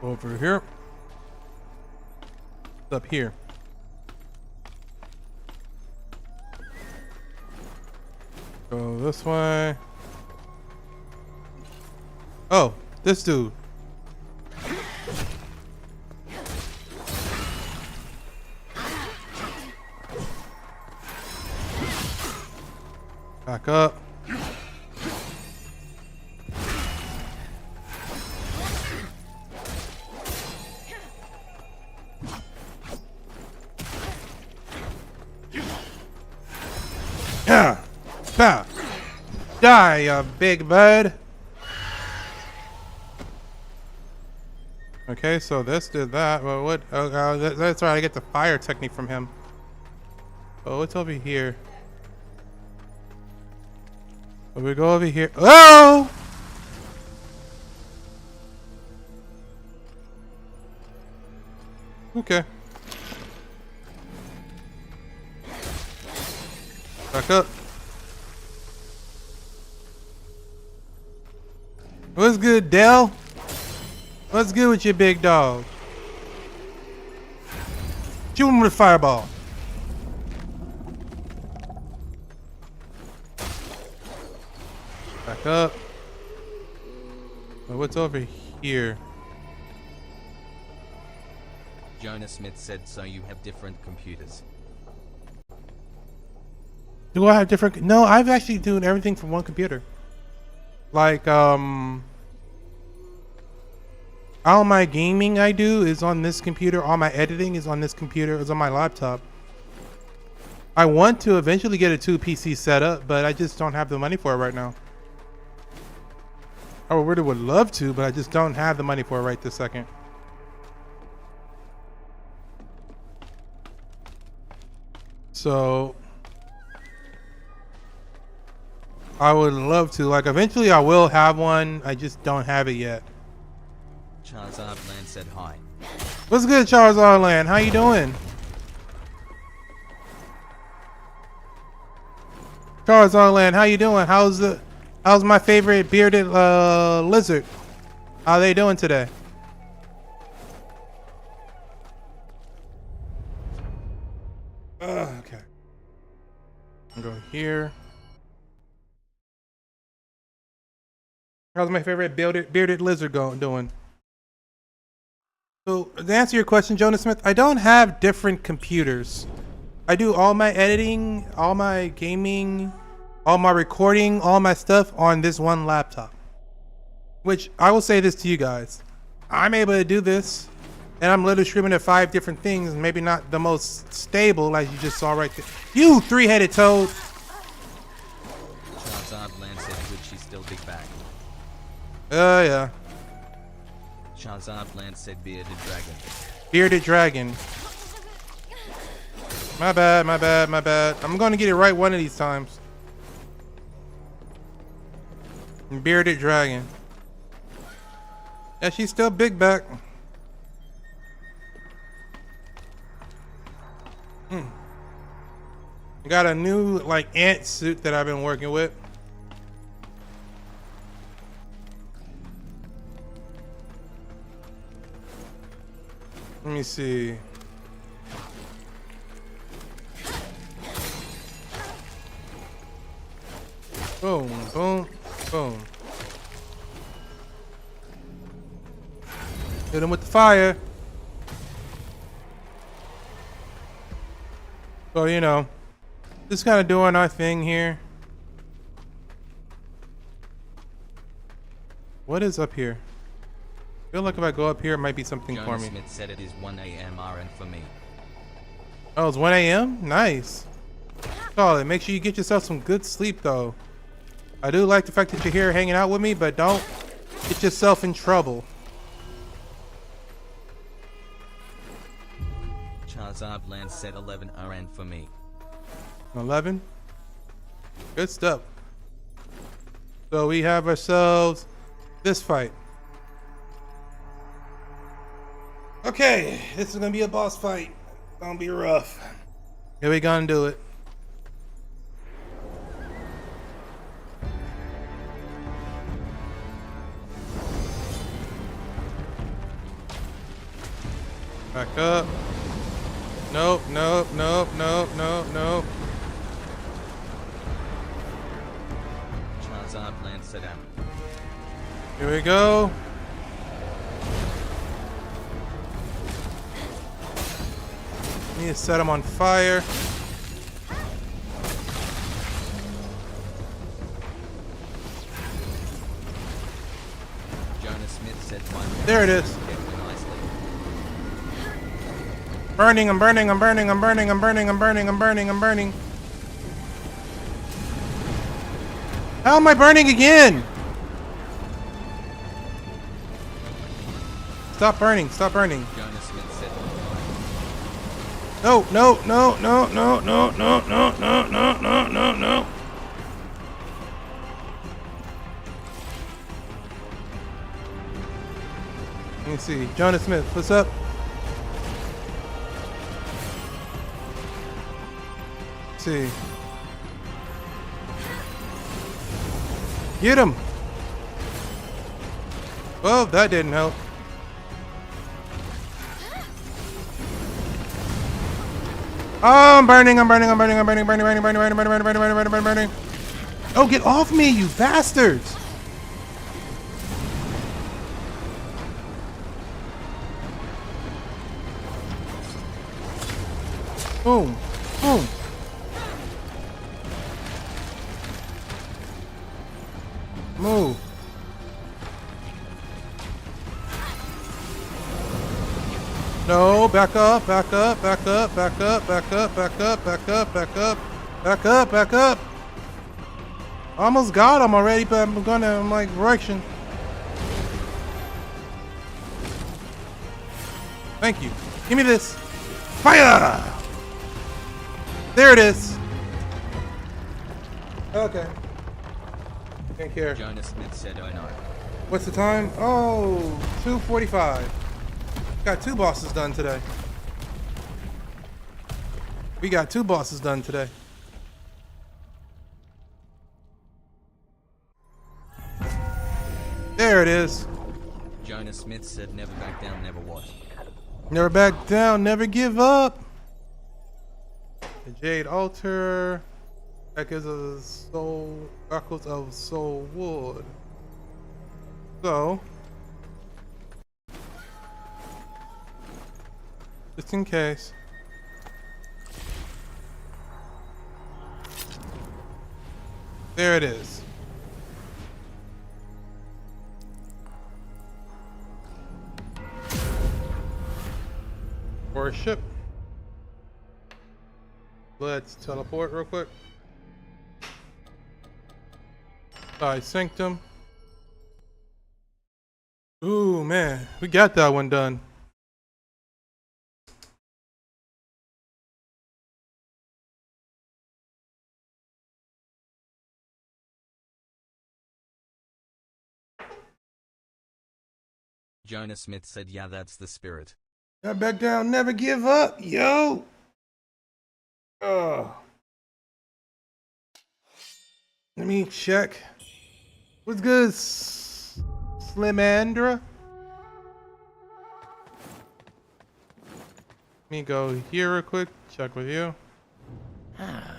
[SPEAKER 1] Over here. It's up here. Go this way. Oh, this dude. Back up. Yeah. Bah. Die, you big bird. Okay, so this did that. Well, what? That's right. I get the fire technique from him. Oh, what's over here? So we go over here. Oh! Okay. Back up. What's good, Dell? What's good with your big dog? Shoot him with a fireball. Back up. Well, what's over here?
[SPEAKER 2] Jonah Smith said, so you have different computers.
[SPEAKER 1] Do I have different? No, I've actually doing everything from one computer. Like, all my gaming I do is on this computer. All my editing is on this computer. Is on my laptop. I want to eventually get a 2 PC setup, but I just don't have the money for it right now. I really would love to, but I just don't have the money for it right this second. So I would love to. Like, eventually I will have one. I just don't have it yet.
[SPEAKER 2] Charles Ardland said hi.
[SPEAKER 1] What's good, Charles Arland? How you doing? Charles Arland, how you doing? How's my favorite bearded lizard? How they doing today? Okay. I'm going here. How's my favorite bearded lizard doing? So, to answer your question, Jonah Smith, I don't have different computers. I do all my editing, all my gaming, all my recording, all my stuff on this one laptop. Which, I will say this to you guys. I'm able to do this, and I'm literally streaming at 5 different things, maybe not the most stable, as you just saw right there. You three-headed toad!
[SPEAKER 2] Charles Ardland said, good, she's still big bag.
[SPEAKER 1] Yeah.
[SPEAKER 2] Charles Ardland said, bearded dragon.
[SPEAKER 1] Bearded dragon. My bad. I'm gonna get it right one of these times. Bearded dragon. Yeah, she's still big back. Got a new, like, ant suit that I've been working with. Let me see. Boom, boom, boom. Hit him with the fire. So, you know, just kind of doing our thing here. What is up here? I feel like if I go up here, it might be something
[SPEAKER 2] Jonah
[SPEAKER 1] for me.
[SPEAKER 2] Smith said it is 1 a.m. RN for me.
[SPEAKER 1] Oh, it's 1 a.m.? Nice. Solid. Make sure you get yourself some good sleep, though. I do like the fact that you're here hanging out with me, but don't get yourself in trouble.
[SPEAKER 2] Charles Ardland said 11 RN for me.
[SPEAKER 1] 11? Good stuff. So we have ourselves this fight. Okay, this is gonna be a boss fight. Gonna be rough. Here we gonna do it. Back up. Nope.
[SPEAKER 2] Charles Ardland said out.
[SPEAKER 1] Here we go. Need to set him on fire. There it is.
[SPEAKER 2] Carefully, nicely.
[SPEAKER 1] Burning, I'm burning, I'm burning, I'm burning, I'm burning, I'm burning, I'm burning, I'm burning. How am I burning again? Stop burning, stop burning.
[SPEAKER 2] Jonas Smith said.
[SPEAKER 1] No, no, no, no, no, no, no, no, no, no, no, no, no. Let me see. Jonas Smith, what's up? Let's see. Get him. Well, that didn't help. Oh, I'm burning, I'm burning, I'm burning, I'm burning, burning, burning, burning, burning, burning, burning, burning, burning, burning, burning. Oh, get off me, you bastards! Boom, boom. Move. No, back up, back up, back up, back up, back up, back up, back up, back up, back up, back up. Almost got him already, but I'm gonna in my direction. Thank you. Give me this. Fire! There it is. Okay. Can't care.
[SPEAKER 2] Jonas Smith said, oh no.
[SPEAKER 1] What's the time? Oh, 2:45. Got 2 bosses done today. We got 2 bosses done today. There it is.
[SPEAKER 2] Jonas Smith said, never back down, never what?
[SPEAKER 1] Never back down, never give up. The Jade Altar. Echoes of soul, echoes of soul wood. So, just in case. There it is. Worship. Let's teleport real quick. Sanctum. Ooh, man. We got that one done.
[SPEAKER 2] Jonas Smith said, yeah, that's the spirit.
[SPEAKER 1] Never back down, never give up, yo. Let me check. What's good, Slimandra? Let me go here real quick, check with you.
[SPEAKER 6] Ah,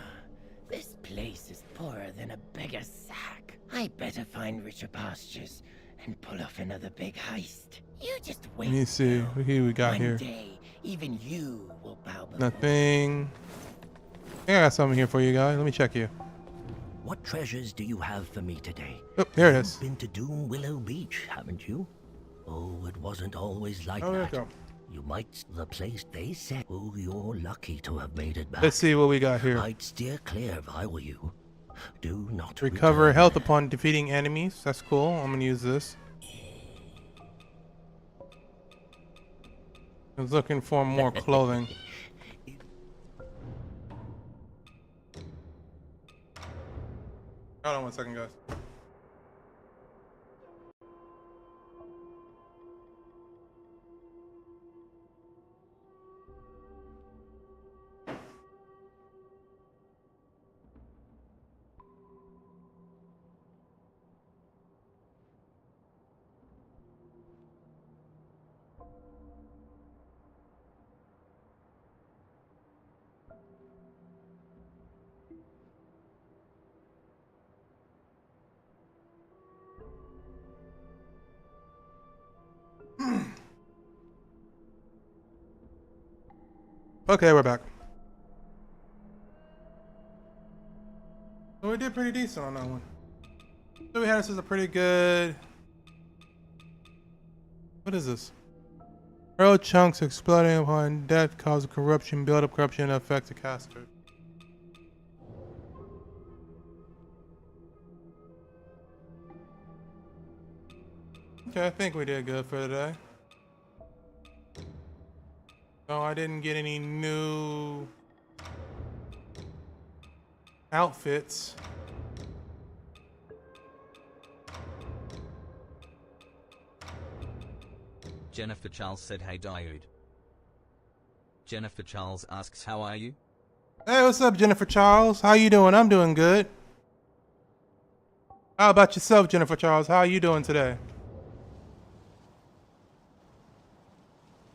[SPEAKER 6] this place is poorer than a beggar's sack. I better find richer pastures and pull off another big heist. You just wait.
[SPEAKER 1] Let me see what we got
[SPEAKER 6] One
[SPEAKER 1] here.
[SPEAKER 6] day, even you will bow before.
[SPEAKER 1] Nothing. I think I got something here for you guys. Let me check you.
[SPEAKER 6] What treasures do you have for me today?
[SPEAKER 1] Oh, there it is.
[SPEAKER 6] Been to Doom Willow Beach, haven't you? Oh, it wasn't always like
[SPEAKER 1] Oh, there we
[SPEAKER 6] that.
[SPEAKER 1] go.
[SPEAKER 6] You might the place they said. Oh, you're lucky to have made it back.
[SPEAKER 1] Let's see what we got here.
[SPEAKER 6] I'd steer clear if I were you. Do not
[SPEAKER 1] Recover
[SPEAKER 6] return.
[SPEAKER 1] health upon defeating enemies. That's cool. I'm gonna use this. I was looking for more clothing. Hold on 1 second, guys. Okay, we're back. So we did pretty decent on that one. So we had this as a pretty good What is this? Pearl chunks exploding upon death cause corruption, build up corruption, and affect the caster. Okay, I think we did good for today. Oh, I didn't get any new outfits.
[SPEAKER 2] Jennifer Charles said, "Hey dude." Jennifer Charles asks, "How are you?"
[SPEAKER 1] Hey, what's up, Jennifer Charles? How you doing? I'm doing good. How about yourself, Jennifer Charles? How are you doing today?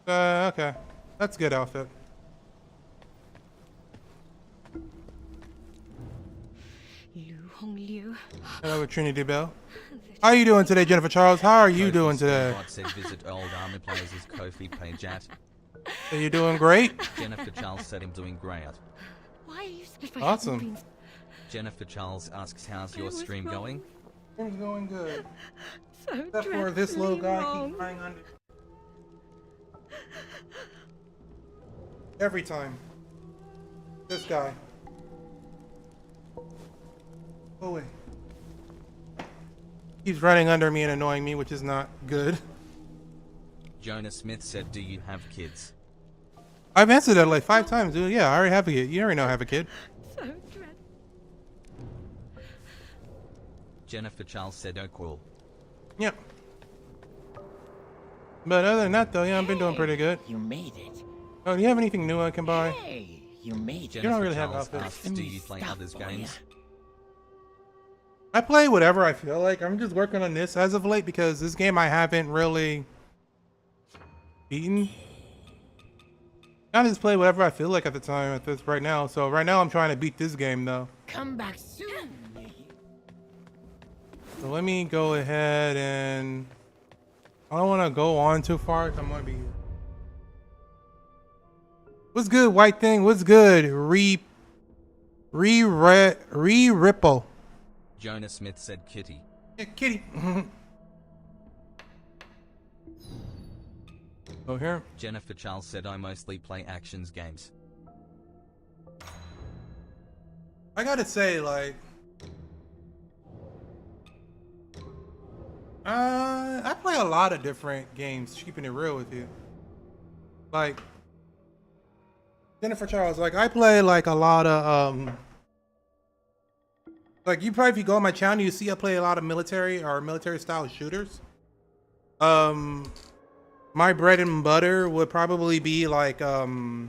[SPEAKER 1] Okay. That's a good outfit. Hello, Trinity Bell. How are you doing today, Jennifer Charles? How are you doing today?
[SPEAKER 2] Bot said, "Visit old army players' Kofi page at."
[SPEAKER 1] Are you doing great?
[SPEAKER 2] Jennifer Charles said, "I'm doing great."
[SPEAKER 7] Why are you
[SPEAKER 1] Awesome.
[SPEAKER 2] Jennifer Charles asks, "How's your stream going?"
[SPEAKER 1] Things going good.
[SPEAKER 7] so
[SPEAKER 1] Except for this little guy keeps crying under. Every time. This guy. Oh wait. He's running under me and annoying me, which is not good.
[SPEAKER 2] Jonah Smith said, "Do you have kids?"
[SPEAKER 1] I've answered that like 5 times, dude. Yeah, I already have a kid. You already know I have a kid.
[SPEAKER 7] So dreadful.
[SPEAKER 2] Jennifer Charles said, "Oh cool."
[SPEAKER 1] Yep. But other than that, though, yeah, I've been doing pretty good.
[SPEAKER 6] You made it.
[SPEAKER 1] Oh, do you have anything new I can buy?
[SPEAKER 6] Hey, you made it.
[SPEAKER 2] Jennifer
[SPEAKER 1] really have
[SPEAKER 2] Charles
[SPEAKER 1] outfits.
[SPEAKER 2] asks, "Do you play
[SPEAKER 6] Stuff
[SPEAKER 2] others'
[SPEAKER 6] for
[SPEAKER 2] games?"
[SPEAKER 1] I play whatever I feel like. I'm just working on this as of late because this game I haven't really beaten. I just play whatever I feel like at the time at this right now. So right now I'm trying to beat this game though.
[SPEAKER 6] Come back soon.
[SPEAKER 1] So let me go ahead and I don't want to go on too far. I'm gonna be. What's good, White Thing? What's good? Ripple.
[SPEAKER 2] Jonah Smith said, "Kitty."
[SPEAKER 1] Yeah, kitty. Oh, here.
[SPEAKER 2] Jennifer Charles said, "I mostly play actions games."
[SPEAKER 1] I gotta say, like, I play a lot of different games, keeping it real with you. Like, Jennifer Charles, like, I play, like, a lot of, like, you probably, if you go on my channel, you see I play a lot of military or military-style shooters. My bread and butter would probably be, like, my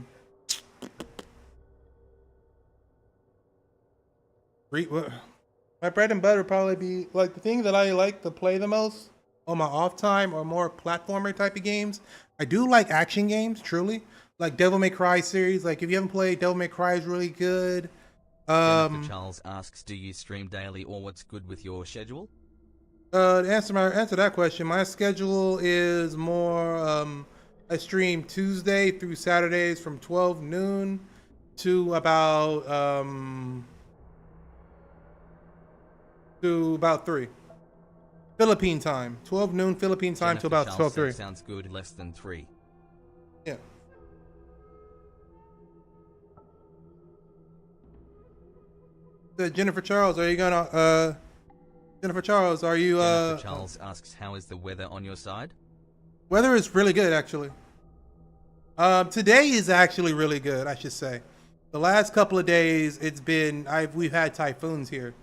[SPEAKER 1] bread and butter would probably be like the thing that I like to play the most on my off time or more platformer type of games. I do like action games, truly, like Devil May Cry series. Like if you haven't played, Devil May Cry is really good.
[SPEAKER 2] Jennifer Charles asks, "Do you stream daily or what's good with your schedule?"
[SPEAKER 1] To answer that question, my schedule is more I stream Tuesday through Saturdays from 12 noon to about 3 Philippine time. 12 noon Philippine time to
[SPEAKER 2] Jennifer
[SPEAKER 1] about
[SPEAKER 2] Charles
[SPEAKER 1] 12:03.
[SPEAKER 2] said, "Sounds good, less than 3."
[SPEAKER 1] Yeah. Jennifer Charles, are you gonna Jennifer Charles, are you
[SPEAKER 2] Jennifer Charles asks, "How is the weather on your side?"
[SPEAKER 1] weather is really good actually. Today is actually really good, I should say. The last couple of days it's been we've had typhoons here.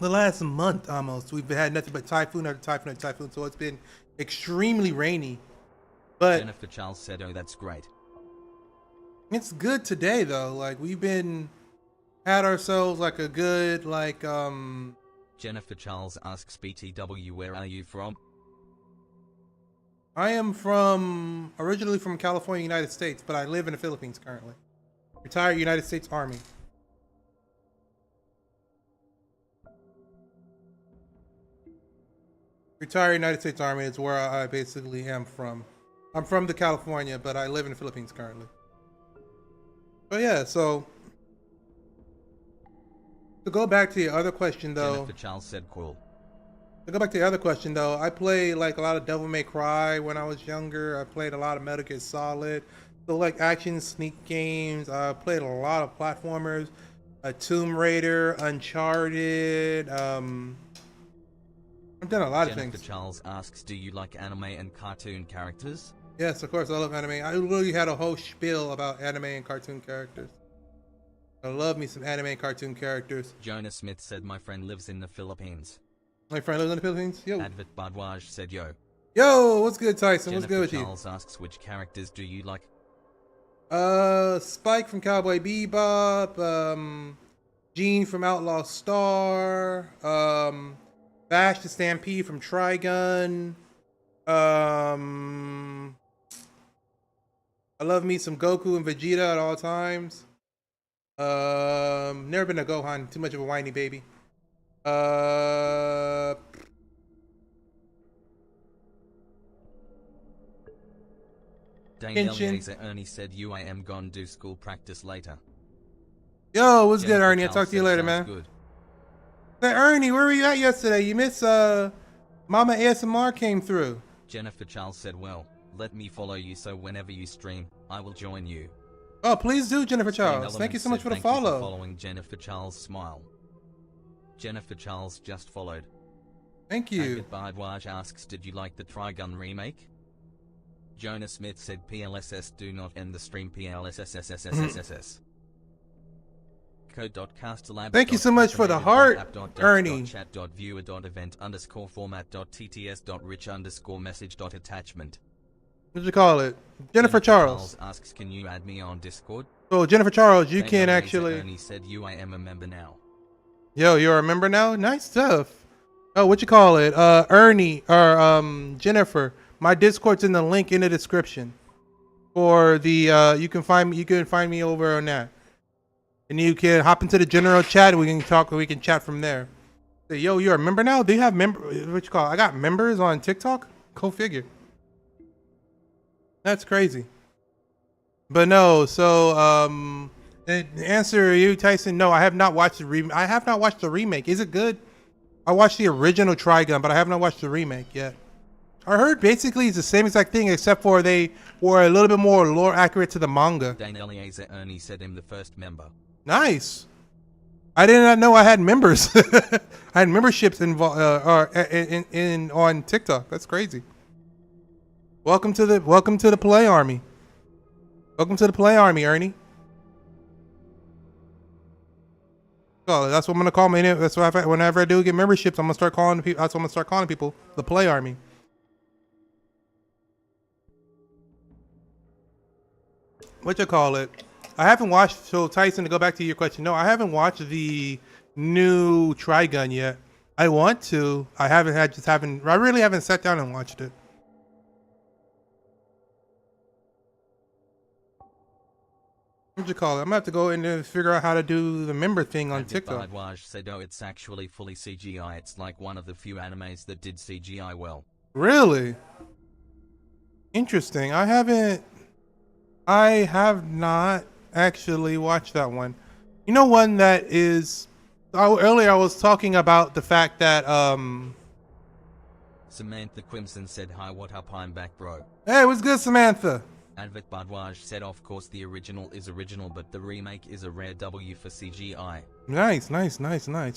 [SPEAKER 1] The last month almost we've had nothing but typhoon after typhoon after typhoon, so it's been extremely rainy. But
[SPEAKER 2] Jennifer Charles said, "Oh, that's great."
[SPEAKER 1] it's good today though. Like we've been had ourselves like a good like
[SPEAKER 2] Jennifer Charles asks, "BTW, where are you from?"
[SPEAKER 1] I am originally from California, United States, but I live in the Philippines currently. Retired United States Army. Retired United States Army is where I basically am from. I'm from the California, but I live in the Philippines currently. But yeah, so to go back to your other question though.
[SPEAKER 2] Jennifer Charles said, "Cool."
[SPEAKER 1] To go back to the other question though, I played like a lot of Devil May Cry when I was younger. I played a lot of Metal Gear Solid. So like action sneak games. I played a lot of platformers. Tomb Raider, Uncharted. I've done a lot of
[SPEAKER 2] Jennifer
[SPEAKER 1] things.
[SPEAKER 2] Charles asks, do you like anime and cartoon characters?
[SPEAKER 1] Yes, of course I love anime. I literally had a whole spiel about anime and cartoon characters. I love me some anime and cartoon characters.
[SPEAKER 2] Jonah Smith said, my friend lives in the Philippines.
[SPEAKER 1] My friend lives in the Philippines. Yo.
[SPEAKER 2] Advit Badwaj said, yo.
[SPEAKER 1] Yo, what's good, Tyson?
[SPEAKER 2] Jennifer
[SPEAKER 1] What's good with
[SPEAKER 2] Charles asks, which characters do you like?
[SPEAKER 1] you? Spike from Cowboy Bebop, Gene from Outlaw Star, Bash the Stampede from Trigun, I love me some Goku and Vegeta at all times. Never been a Gohan, too much of a whiny baby.
[SPEAKER 2] Daniel
[SPEAKER 1] Genshin.
[SPEAKER 2] Yazer Ernie said, I am gone do school practice later.
[SPEAKER 1] Yo, what's good,
[SPEAKER 2] Jennifer
[SPEAKER 1] Ernie? I'll
[SPEAKER 2] Charles
[SPEAKER 1] talk to you
[SPEAKER 2] said,
[SPEAKER 1] later,
[SPEAKER 2] "Sounds
[SPEAKER 1] man.
[SPEAKER 2] Good.
[SPEAKER 1] Hey, Ernie, where were you at yesterday? You missed, Mama ASMR came through.
[SPEAKER 2] Jennifer Charles said, well, let me follow you so whenever you stream, I will join you.
[SPEAKER 1] Oh, please do, Jennifer
[SPEAKER 2] Stream
[SPEAKER 1] Charles. Thank you
[SPEAKER 2] Elements
[SPEAKER 1] so much
[SPEAKER 2] said,
[SPEAKER 1] for the
[SPEAKER 2] "Thank you
[SPEAKER 1] follow.
[SPEAKER 2] following Jennifer Charles. Smile. Jennifer Charles just followed.
[SPEAKER 1] Thank you.
[SPEAKER 2] David Bardwaj asks, did you like the Trigun remake? Jonah Smith said, PLSS do not end the stream PLSSSSSSSS. Code.castlab.
[SPEAKER 1] Thank you so much for the heart, Ernie.
[SPEAKER 2] Chat.viewer.event_format.tts.rich_message.attachment.
[SPEAKER 1] What'd you call it? Jennifer Charles.
[SPEAKER 2] Asks, can you add me on Discord?
[SPEAKER 1] So, Jennifer Charles, you can
[SPEAKER 2] Daniel
[SPEAKER 1] actually...
[SPEAKER 2] Ernie said, I am a member now.
[SPEAKER 1] Yo, you're a member now? Nice stuff. Oh, what you call it? Ernie, or Jennifer. My Discord's in the link in the description. For the, you can find me over on that. And you can hop into the general chat and we can talk, we can chat from there. Say, yo, you're a member now? Do you have what you call it? I got members on TikTok? Go figure. That's crazy. But no, so the answer you, Tyson, no, I have not watched the remake. Is it good? I watched the original Trigun, but I have not watched the remake yet. I heard basically it's the same exact thing except for they were a little bit more lore accurate to the manga.
[SPEAKER 2] Daniel Ernie said, I'm the first member.
[SPEAKER 1] Nice. I did not know I had members. I had memberships involved on TikTok. That's crazy. Welcome to the Play Army. Welcome to the Play Army, Ernie. Oh, that's what I'm gonna call me. That's why whenever I do get memberships, I'm gonna start calling people. That's what I'm gonna start calling people, the Play Army. What you call it? I haven't watched. So Tyson, to go back to your question, no, I haven't watched the new Trigun yet. I want to. I really haven't sat down and watched it. What you call it? I'm gonna have to go in and figure out how to do the member thing on TikTok.
[SPEAKER 2] Bardwaj said, oh, it's actually fully CGI. It's like one of the few animes that did CGI well.
[SPEAKER 1] Really? Interesting. I have not actually watched that one. You know, one that is. Earlier, I was talking about the fact that
[SPEAKER 2] Samantha Quimson said, hi, what up? I'm back, bro.
[SPEAKER 1] Hey, what's good, Samantha?
[SPEAKER 2] Advit Bardwaj said, of course the original is original, but the remake is a rare W for CGI.
[SPEAKER 1] Nice.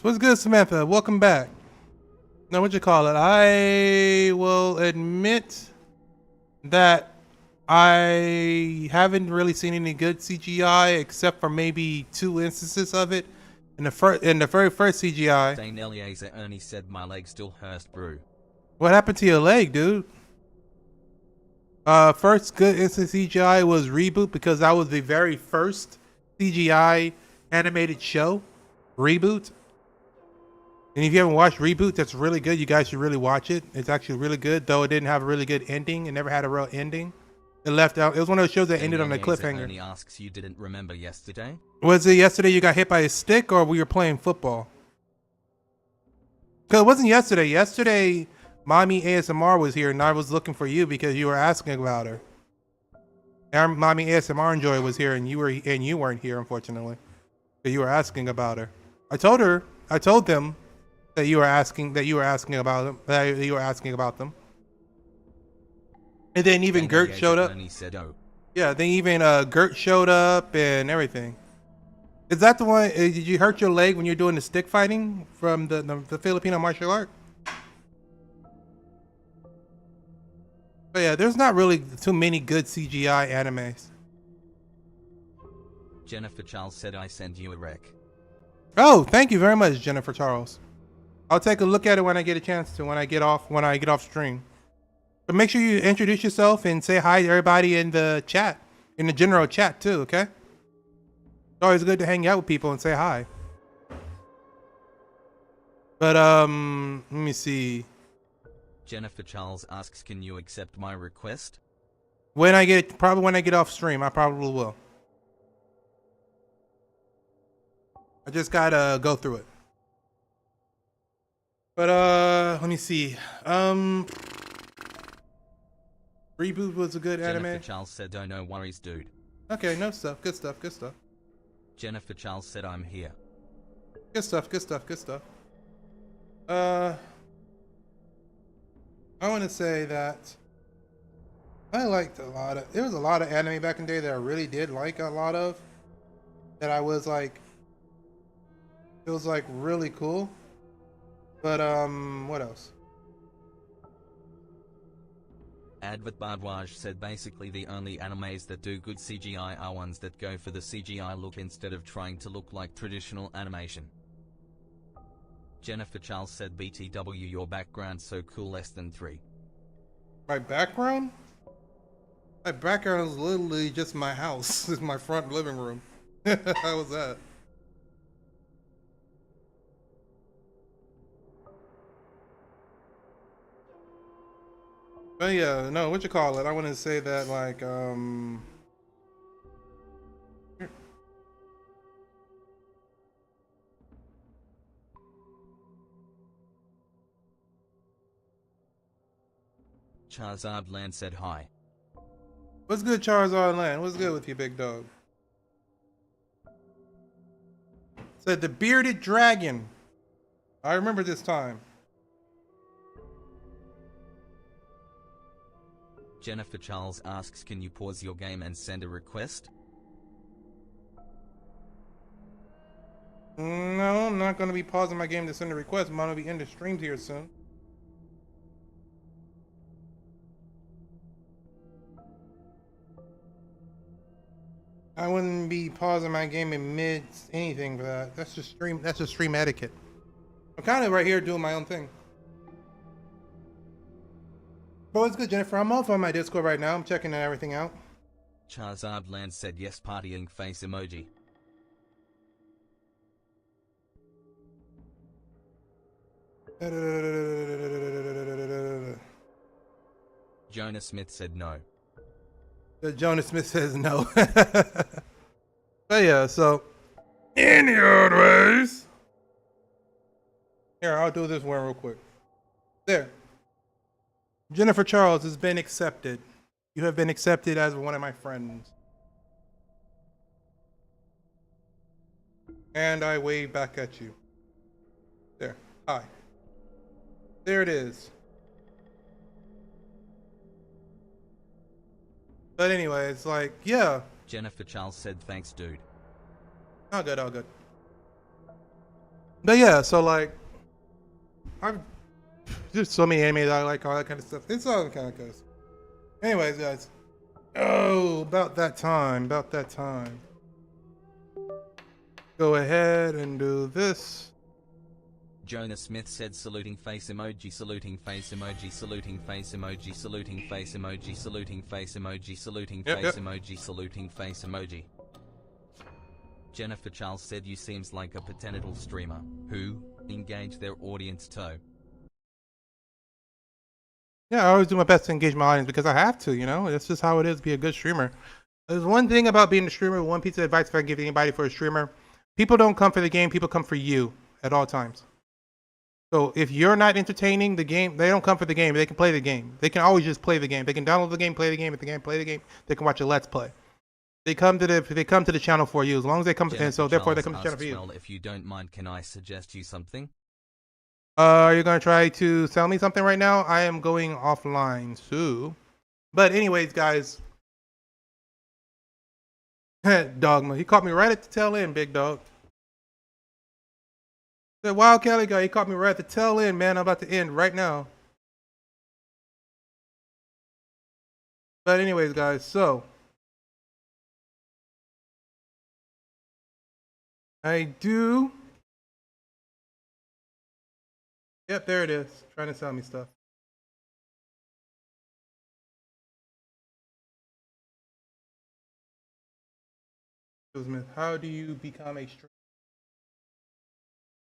[SPEAKER 1] What's good, Samantha? Welcome back. Now, what you call it? I will admit that I haven't really seen any good CGI except for maybe 2 instances of it. In the very first CGI.
[SPEAKER 2] Dane Eliezer Ernie said, my leg still hurts, bro.
[SPEAKER 1] What happened to your leg, dude? First good instant CGI was Reboot because that was the very first CGI animated show. Reboot. And if you haven't watched Reboot, that's really good. You guys should really watch it. It's actually really good, though it didn't have a really good ending. It never had a real ending. It left out. It was one of those shows that ended on a cliffhanger.
[SPEAKER 2] Ernie asks, you didn't remember yesterday?
[SPEAKER 1] Was it yesterday you got hit by a stick or we were playing football? Because it wasn't yesterday. Yesterday, Mommy ASMR was here and I was looking for you because you were asking about her. Our Mommy ASMR Enjoy was here and you weren't here, unfortunately. But you were asking about her. I told them that you were asking about them. And then even Gert showed up.
[SPEAKER 2] Only said, oh.
[SPEAKER 1] Yeah, then even Gert showed up and everything. Is that the one? Did you hurt your leg when you're doing the stick fighting from the Filipino martial art? But yeah, there's not really too many good CGI animes.
[SPEAKER 2] Jennifer Charles said I send you a rec.
[SPEAKER 1] Oh, thank you very much, Jennifer Charles. I'll take a look at it when I get a chance to, when I get off stream. But make sure you introduce yourself and say hi to everybody in the chat, in the general chat too, okay? It's always good to hang out with people and say hi. But let me see.
[SPEAKER 2] Jennifer Charles asks, can you accept my request?
[SPEAKER 1] When I get off stream, I probably will. I just gotta go through it. But let me see. Reboot was a good anime.
[SPEAKER 2] Jennifer Charles said, oh, no worries, dude.
[SPEAKER 1] Okay, no stuff. Good stuff. Good stuff.
[SPEAKER 2] Jennifer Charles said, I'm here.
[SPEAKER 1] Good stuff. Good stuff. Good stuff. I want to say that I liked there was a lot of anime back in the day that I really did like a lot of. That I was like, it was like really cool. But what else?
[SPEAKER 2] Advert Bardwaj said basically the only animes that do good CGI are ones that go for the CGI look instead of trying to look like traditional animation. Jennifer Charles said BTW your background so cool less than 3.
[SPEAKER 1] My background? My background is literally just my house. It's my front living room. How was that? But yeah, no, what you call it? I want to say that like
[SPEAKER 2] Charizard Land said hi.
[SPEAKER 1] What's good, Charizard Land? What's good with you, big dog? Said the bearded dragon. I remember this time.
[SPEAKER 2] Jennifer Charles asks, can you pause your game and send a request?
[SPEAKER 1] No, I'm not going to be pausing my game to send a request. I'm going to be in the streams here soon. I wouldn't be pausing my game in mid anything for that. That's just stream etiquette. I'm kind of right here doing my own thing. But what's good, Jennifer? I'm off on my Discord right now. I'm checking everything out.
[SPEAKER 2] Charizard Land said yes, partying face emoji. Jonah Smith said no.
[SPEAKER 1] Jonah Smith says no. But yeah, so any other ways. Here, I'll do this one real quick. There. Jennifer Charles has been accepted. You have been accepted as one of my friends. And I wave back at you. There. Hi. There it is. But anyway, it's like, yeah.
[SPEAKER 2] Jennifer Charles said thanks, dude.
[SPEAKER 1] All good, all good. But yeah, so like, there's so many anime that I like, all that kind of stuff. It's all kind of good. Anyways, guys. Oh, about that time. Go ahead and do this.
[SPEAKER 2] Jonah Smith said saluting face emoji, saluting face emoji, saluting face emoji, saluting face emoji, saluting face emoji, saluting face emoji, saluting face emoji. Jennifer Charles said you seems like a potential streamer who engage their audience too.
[SPEAKER 1] Yeah, I always do my best to engage my audience because I have to, you know? That's just how it is to be a good streamer. There's one thing about being a streamer, one piece of advice if I give anybody for a streamer. People don't come for the game, people come for you at all times. So if you're not entertaining the game, they don't come for the game, they can play the game. They can always just play the game. They can download the game, play the game, if the game, play the game, they can watch a let's play. They come to the channel for you as long as they come, and so therefore they come to the channel for you.
[SPEAKER 2] Well, if you don't mind, can I suggest you something?
[SPEAKER 1] Are you gonna try to sell me something right now? I am going offline, so. But anyways, guys. Dogma. He caught me right at the tail end, big dog. The Wild Cali guy, he caught me right at the tail end, man. I'm about to end right now. But anyways, guys, so. I do. Yep, there it is. Trying to sell me stuff. Smith, how do you become a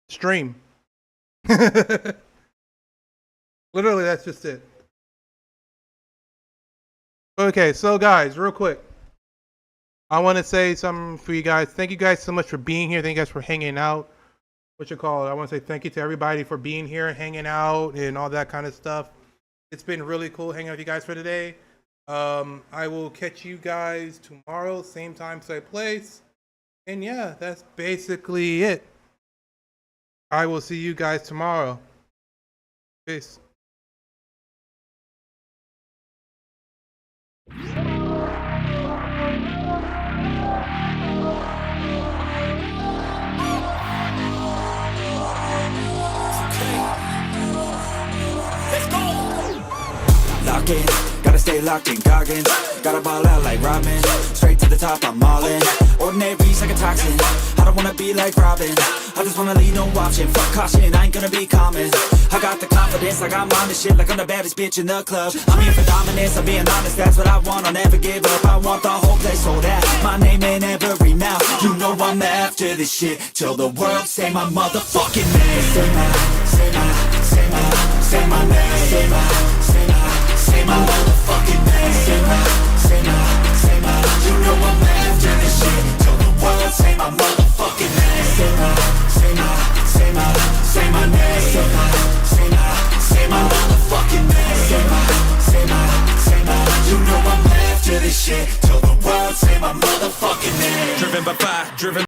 [SPEAKER 1] stream? Literally, that's just it. Okay, so guys, real quick. I want to say something for you guys. Thank you guys so much for being here. Thank you guys for hanging out. What you call it? I want to say thank you to everybody for being here, hanging out, and all that kind of stuff. It's been really cool hanging out with you guys for today. I will catch you guys tomorrow, same time, same place. And yeah, that's basically it. I will see you guys tomorrow. Peace.
[SPEAKER 8] Lock in, gotta stay locked in, Goggins. Gotta ball out like Robin. Straight to the top, I'm all in. Ordinary's like a toxin. I don't wanna be like Robin. I just wanna lead, no option. Fuck caution, I ain't gonna be common. I got the confidence, like I'm on this shit, like I'm the baddest bitch in the club. I'm here for dominance, I'm being honest, that's what I want. I'll never give up, I want the whole place sold out. My name in every mouth, you know I'm after this shit. Till the world say my motherfucking name. Say my name. Say my name. Say my motherfucking name. Say my. You know I'm after this shit. Till the world say my motherfucking name. Say my name. Say my motherfucking name. Say my. You know I'm after this shit. Till the world say my motherfucking name. Driven by fire, driven.